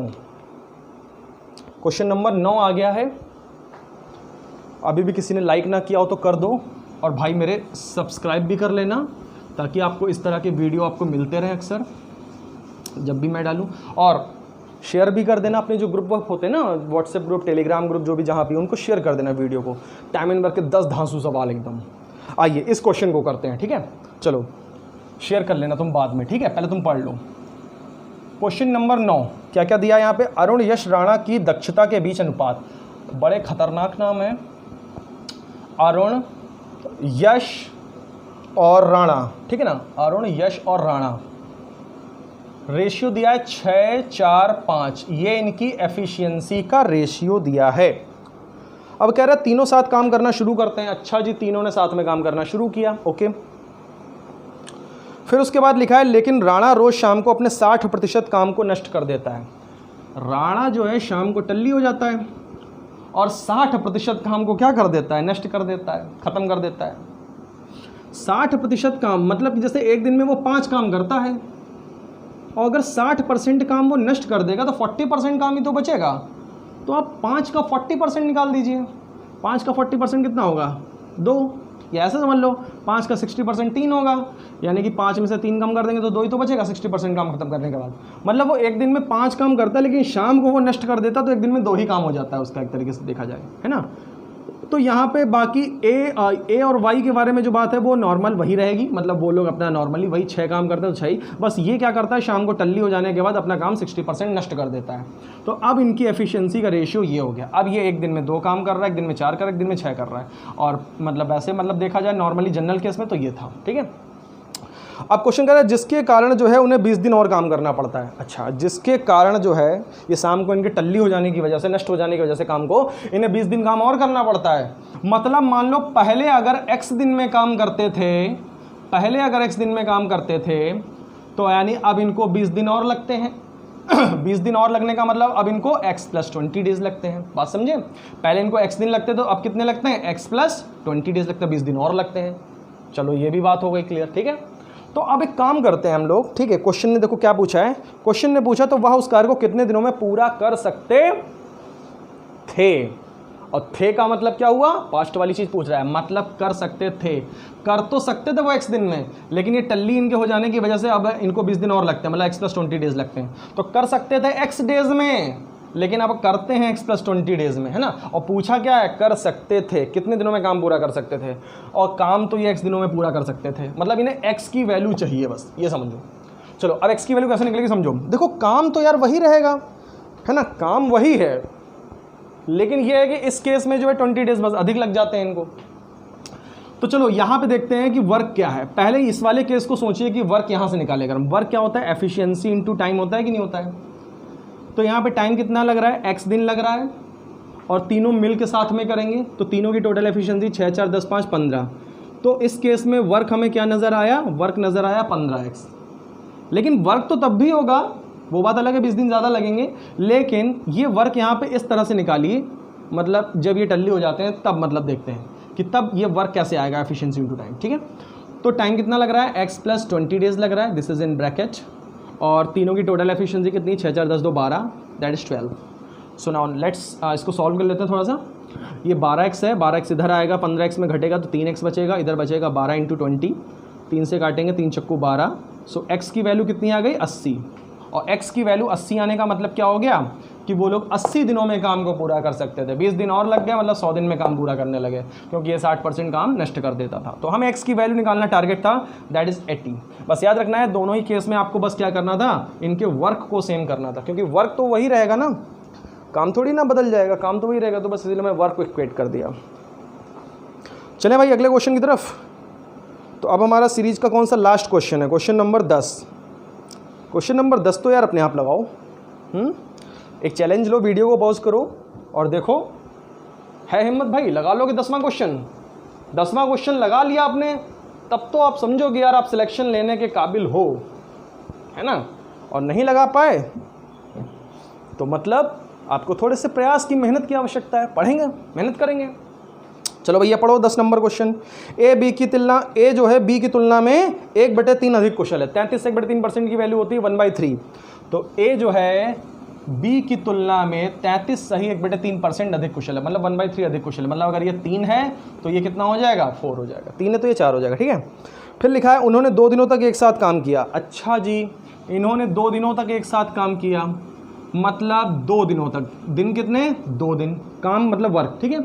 क्वेश्चन नंबर 9 आ गया है। अभी भी किसी ने लाइक ना किया हो तो कर दो, और भाई मेरे सब्सक्राइब भी कर लेना, ताकि आपको इस तरह के वीडियो आपको मिलते रहें अक्सर जब भी मैं डालूं। और शेयर भी कर देना, अपने जो ग्रुप वर्क होते हैं ना, व्हाट्सएप ग्रुप, टेलीग्राम ग्रुप, जो भी जहाँ भी, उनको शेयर कर देना वीडियो को। टाइम इन करके 10 धांसू सवाल एकदम। आइए इस क्वेश्चन को करते हैं, ठीक है। चलो शेयर कर लेना तुम बाद में, ठीक है, पहले तुम पढ़ लो। क्वेश्चन नंबर 9 क्या क्या दिया यहाँ पे? अरुण यश राणा की दक्षता के बीच अनुपात। बड़े खतरनाक नाम है, अरुण यश और राणा, ठीक है ना। अरुण यश और राणा, रेशियो दिया है 6, 4, 5। ये इनकी एफिशिएंसी का रेशियो दिया है। अब कह रहा है तीनों साथ काम करना शुरू करते हैं। अच्छा जी, तीनों ने साथ में काम करना शुरू किया, ओके। फिर उसके बाद लिखा है लेकिन राणा रोज शाम को अपने 60% काम को नष्ट कर देता है। राणा जो है शाम को टल्ली हो जाता है और 60% काम को क्या कर देता है? नष्ट कर देता है, ख़त्म कर देता है। 60% काम मतलब जैसे एक दिन में वो 5 काम करता है, और अगर 60% काम वो नष्ट कर देगा तो 40% काम ही तो बचेगा। तो आप 5 का 40% निकाल दीजिए। 5 का 40% कितना होगा? 2, या ऐसे समझ लो 5 का 60% 3 होगा, यानी कि 5 में से 3 कम कर देंगे तो 2 ही तो बचेगा 60% काम खत्म करने के बाद। मतलब वो एक दिन में 5 काम करता है, लेकिन शाम को वो नष्ट कर देता, तो एक दिन में 2 ही काम हो जाता है उसका, एक तरीके से देखा जाए, है ना। तो यहाँ पे बाकी ए और वाई के बारे में जो बात है वो नॉर्मल वही रहेगी, मतलब वो लोग अपना नॉर्मली वही 6 काम करते हैं तो 6, बस ये क्या करता है शाम को टल्ली हो जाने के बाद अपना काम 60% नष्ट कर देता है। तो अब इनकी एफिशिएंसी का रेशियो ये हो गया। अब ये एक दिन में 2 काम कर रहा है, एक दिन में 4 कर रहा है, एक दिन में 6 कर रहा है, और मतलब ऐसे मतलब देखा जाए नॉर्मली जनरल केस में तो ये था, ठीक है। अब क्वेश्चन कर रहा है जिसके कारण जो है उन्हें 20 दिन और काम करना पड़ता है। अच्छा, जिसके कारण जो है ये शाम को इनके टल्ली हो जाने की वजह से, नष्ट हो जाने की वजह से काम को इन्हें 20 दिन काम और करना पड़ता है। मतलब मान लो पहले अगर x दिन में काम करते थे, पहले अगर x दिन में काम करते थे तो यानी अब इनको 20 दिन और लगते हैं। 20 दिन और लगने का मतलब अब इनको x + 20 डेज लगते हैं। बात समझे? पहले इनको x दिन लगते तो अब कितने लगते हैं? x + 20 डेज लगते हैं, 20 दिन और लगते हैं। चलो ये भी बात हो गई क्लियर, ठीक है। तो अब एक काम करते हैं हम लोग, ठीक है। क्वेश्चन ने देखो क्या पूछा है, क्वेश्चन ने पूछा तो वह उस कार्य को कितने दिनों में पूरा कर सकते थे, और थे का मतलब क्या हुआ? पास्ट वाली चीज पूछ रहा है, मतलब कर सकते थे। कर तो सकते थे वो x दिन में, लेकिन ये टल्ली इनके हो जाने की वजह से अब इनको 20 दिन और लगते हैं, मतलब x + 20 डेज लगते हैं। तो कर सकते थे x डेज में, लेकिन अब करते हैं x + 20 डेज में, है ना। और पूछा क्या है? कर सकते थे, कितने दिनों में काम पूरा कर सकते थे, और काम तो ये x दिनों में पूरा कर सकते थे, मतलब इन्हें x की वैल्यू चाहिए, बस ये समझो। चलो अब x की वैल्यू कैसे निकलेगी समझो। देखो काम तो यार वही रहेगा, है ना, काम वही है, लेकिन ये है कि इस केस में जो है 20 डेज बस अधिक लग जाते हैं इनको। तो चलो यहाँ पे देखते हैं कि वर्क क्या है। पहले इस वाले केस को सोचिए कि वर्क यहाँ से निकालेगा। वर्क क्या होता है? एफिशिएंसी इनटू टाइम होता है कि नहीं होता है। तो यहाँ पे टाइम कितना लग रहा है? x दिन लग रहा है, और तीनों मिल के साथ में करेंगे तो तीनों की टोटल एफिशिएंसी 6, 4, 10, 5, 15। तो इस केस में वर्क हमें क्या नज़र आया? वर्क नज़र आया 15x। लेकिन वर्क तो तब भी होगा, वो बात अलग है, 20 दिन ज़्यादा लगेंगे, लेकिन ये वर्क यहाँ पे इस तरह से निकालिए, मतलब जब ये टल्ली हो जाते हैं तब मतलब देखते हैं कि तब ये वर्क कैसे आएगा, एफिशिएंसी इनटू टाइम, ठीक है। तो टाइम कितना लग रहा है? x + 20 डेज लग रहा है, दिस इज इन ब्रैकेट, और तीनों की टोटल एफिशिएंसी कितनी? 6, 4, 10, 2, 12, that is 12। So now let's इसको सॉल्व कर लेते हैं थोड़ा सा। ये 12x है, 12x इधर आएगा, 15x में घटेगा तो 3x बचेगा, इधर बचेगा 12 × 20, 3 से काटेंगे, 3 चक्कू 12। सो x की वैल्यू कितनी आ गई? 80। और x की वैल्यू 80 आने का मतलब क्या हो गया कि वो लोग 80 दिनों में काम को पूरा कर सकते थे। 20 दिन और लग गया, मतलब 100 दिन में काम पूरा करने लगे, क्योंकि ये 60% काम नष्ट कर देता था। तो हमें x की वैल्यू निकालना टारगेट था, दैट इज 80। बस याद रखना है दोनों ही केस में आपको बस क्या करना था? इनके वर्क को सेम करना था, क्योंकि वर्क तो वही रहेगा ना, काम थोड़ी ना बदल जाएगा, काम तो वही रहेगा। तो बस इसलिए मैं वर्क को इक्वेट कर दिया। चले भाई अगले क्वेश्चन की तरफ। तो अब हमारा सीरीज का कौन सा लास्ट क्वेश्चन है? Question number 10। क्वेश्चन नंबर 10 तो यार अपने आप लगाओ। एक चैलेंज लो, वीडियो को पॉज करो और देखो, है हिम्मत भाई लगा लोगे 10वां क्वेश्चन। 10वां क्वेश्चन लगा लिया आपने, तब तो आप समझोगे यार आप सिलेक्शन लेने के काबिल हो, है ना। और नहीं लगा पाए तो मतलब आपको थोड़े से प्रयास की, मेहनत की आवश्यकता है। पढ़ेंगे, मेहनत करेंगे, चलो भैया पढ़ो 10 नंबर क्वेश्चन। ए जो है बी की तुलना में 1/3 अधिक कुशल है। 33 1/3% की वैल्यू होती है 1/3। तो ए जो है बी की तुलना में 33 सही 1/3% अधिक कुशल है, मतलब 1/3 अधिक कुशल है। मतलब अगर ये 3 है तो ये कितना हो जाएगा, 4 हो जाएगा। 3 है तो ये 4 हो जाएगा, ठीक है। फिर लिखा है उन्होंने 2 दिनों तक एक साथ काम किया। अच्छा जी, इन्होंने 2 दिनों तक एक साथ काम किया, मतलब 2 दिनों तक। दिन कितने, 2 दिन। काम मतलब वर्क, ठीक है।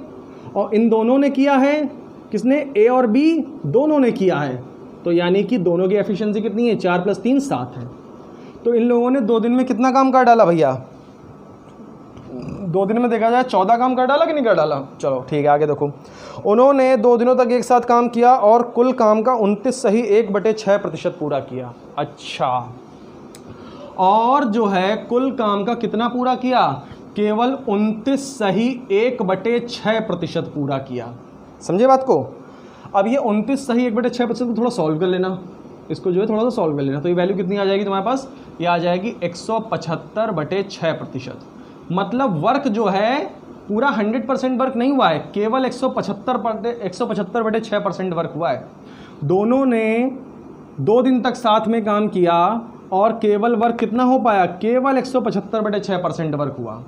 और इन दोनों ने किया है, किसने, ए और बी दोनों ने किया है। तो यानी कि दोनों की एफिशिएंसी कितनी है, 4 + 3 7 है। तो इन लोगों ने 2 दिन में कितना काम कर डाला भैया, 2 दिन में देखा जाए 14 काम कर डाला कि नहीं कर डाला। चलो ठीक है, आगे देखो। उन्होंने 2 दिनों तक एक साथ काम किया और कुल काम का 29 सही 1/6% पूरा किया। अच्छा, और जो है कुल काम का कितना पूरा किया, केवल 29 सही 1/6% पूरा किया। समझे बात को। अब ये 29 सही 1/6% को थोड़ा सॉल्व कर लेना, इसको जो है थोड़ा सा सॉल्व कर लेना। तो ये वैल्यू कितनी आ जाएगी तुम्हारे पास, ये आ जाएगी 175/6%। मतलब वर्क जो है पूरा 100% वर्क नहीं हुआ है, केवल 175/6% वर्क हुआ है। दोनों ने 2 दिन तक साथ में काम किया और केवल वर्क कितना हो पाया, केवल 175/6% वर्क हुआ।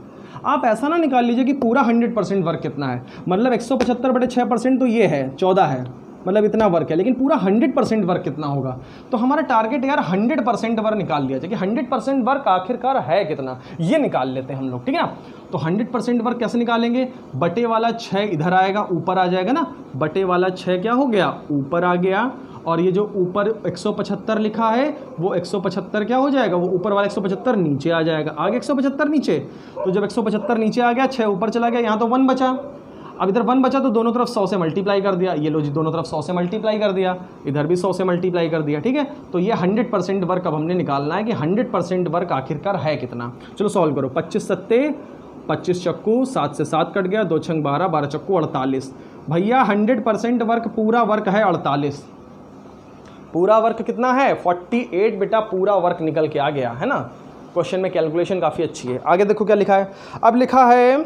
आप ऐसा ना निकाल लीजिए कि पूरा 100% वर्क कितना है, मतलब 175/6% तो ये है 14 है, मतलब इतना वर्क है, लेकिन पूरा 100% वर्क कितना होगा। तो हमारा टारगेट यार 100% वर्क निकाल लिया जाए कि 100% वर्क आखिरकार है कितना, ये निकाल लेते हैं हम लोग, ठीक है ना। तो 100% वर्क कैसे निकालेंगे, बटे वाला 6 इधर आएगा, ऊपर आ जाएगा ना, बटे वाला 6 क्या हो गया, ऊपर आ गया। और ये जो ऊपर 175 लिखा है वो 175 क्या हो जाएगा, वो ऊपर वाला 175 नीचे आ जाएगा। आगे 175 नीचे, तो जब 175 नीचे आ गया 6 ऊपर चला गया, यहाँ तो 1 बचा। अब इधर 1 बचा तो दोनों तरफ 100 से मल्टीप्लाई कर दिया। ये लो जी, दोनों तरफ 100 से मल्टीप्लाई कर दिया, इधर भी 100 से मल्टीप्लाई कर दिया, ठीक है। तो ये 100% वर्क अब हमने निकालना है कि 100% वर्क आखिरकार है कितना। चलो सॉल्व करो। 25 सत्ते 25 चक्कू, 7 से 7 कट गया, 2 छंग 12, 12 चक्कू 48। भैया 100% वर्क, पूरा वर्क है 48। पूरा वर्क कितना है, 48 बेटा, पूरा वर्क निकल के आ गया है ना। क्वेश्चन में कैलकुलेशन काफ़ी अच्छी है। आगे देखो क्या लिखा है। अब लिखा है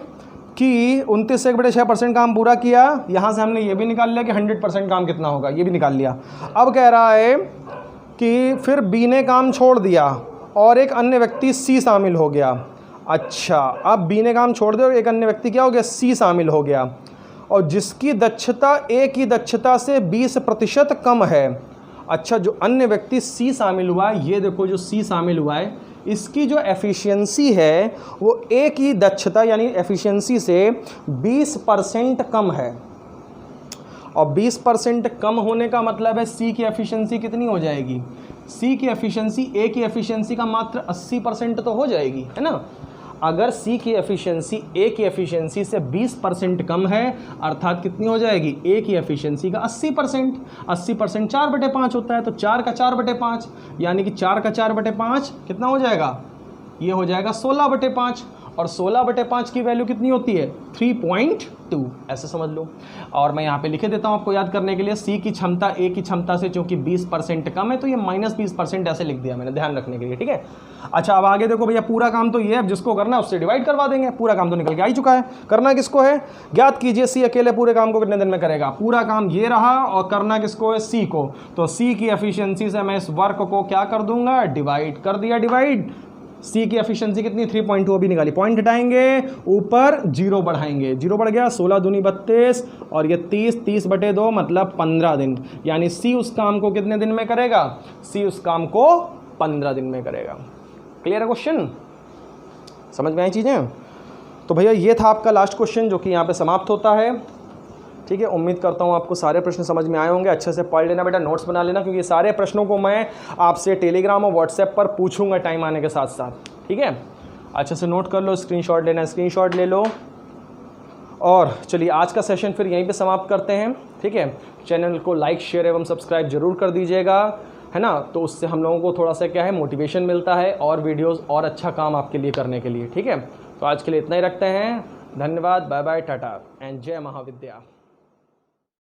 कि 29 से 1/6% काम पूरा किया। यहाँ से हमने ये भी निकाल लिया कि 100% काम कितना होगा, ये भी निकाल लिया। अब कह रहा है कि फिर बी ने काम छोड़ दिया और एक अन्य व्यक्ति सी शामिल हो गया। अच्छा, अब बी ने काम छोड़ दिया और एक अन्य व्यक्ति क्या हो गया, सी शामिल हो गया, और जिसकी दक्षता ए की दक्षता से 20% कम है। अच्छा, जो अन्य व्यक्ति सी शामिल हुआ है, ये देखो जो सी शामिल हुआ है, इसकी जो एफिशिएंसी है वो ए की दक्षता यानी एफिशिएंसी से 20% कम है। और 20% कम होने का मतलब है सी की एफिशिएंसी कितनी हो जाएगी, सी की एफिशिएंसी ए की एफिशिएंसी का मात्र 80% तो हो जाएगी, है ना। अगर सी की एफिशिएंसी ए की एफिशिएंसी से 20% कम है, अर्थात कितनी हो जाएगी, ए की एफिशिएंसी का 80%। 80% 4/5 होता है, तो 4 का 4/5 यानी कि 4 का 4/5 कितना हो जाएगा, ये हो जाएगा 16/5। और 16/5 की वैल्यू कितनी होती है, 3.2, ऐसे समझ लो। और मैं यहाँ पे लिखे देता हूँ आपको याद करने के लिए, सी की क्षमता ए की क्षमता से चूंकि 20% कम है तो ये -20% ऐसे लिख दिया मैंने, ध्यान रखने के लिए, ठीक है। अच्छा, अब आगे देखो भैया, पूरा काम तो ये है, जिसको करना है उससे डिवाइड करवा देंगे। पूरा काम तो निकल के आ ही चुका है, करना किसको है, ज्ञात कीजिए सी अकेले पूरे काम को कितने दिन में करेगा। पूरा काम ये रहा और करना किसको है, सी को। तो सी की एफिशिएंसी से मैं इस वर्क को क्या कर दूंगा, डिवाइड कर दिया, डिवाइड। सी की एफिशिएंसी कितनी, 3.2 अभी निकाली, पॉइंट हटाएंगे, ऊपर 0 बढ़ाएंगे, 0 बढ़ गया, 16 दूनी 32 और ये 30, 30/2 मतलब 15 दिन। यानी सी उस काम को कितने दिन में करेगा, सी उस काम को 15 दिन में करेगा। क्लियर है क्वेश्चन, समझ में आई चीज़ें। तो भैया ये था आपका लास्ट क्वेश्चन जो कि यहाँ पे समाप्त होता है, ठीक है। उम्मीद करता हूँ आपको सारे प्रश्न समझ में आए होंगे। अच्छे से पढ़ लेना बेटा, नोट्स बना लेना, क्योंकि सारे प्रश्नों को मैं आपसे टेलीग्राम और व्हाट्सएप पर पूछूंगा टाइम आने के साथ साथ, ठीक है। अच्छे से नोट कर लो, स्क्रीनशॉट लेना है स्क्रीनशॉट ले लो। और चलिए आज का सेशन फिर यहीं पे समाप्त करते हैं, ठीक है। चैनल को लाइक शेयर एवं सब्सक्राइब जरूर कर दीजिएगा, है ना। तो उससे हम लोगों को थोड़ा सा क्या है, मोटिवेशन मिलता है और वीडियोज़ और अच्छा काम आपके लिए करने के लिए, ठीक है। तो आज के लिए इतना ही रखते हैं। धन्यवाद, बाय बाय, टाटा एंड जय महाविद्या।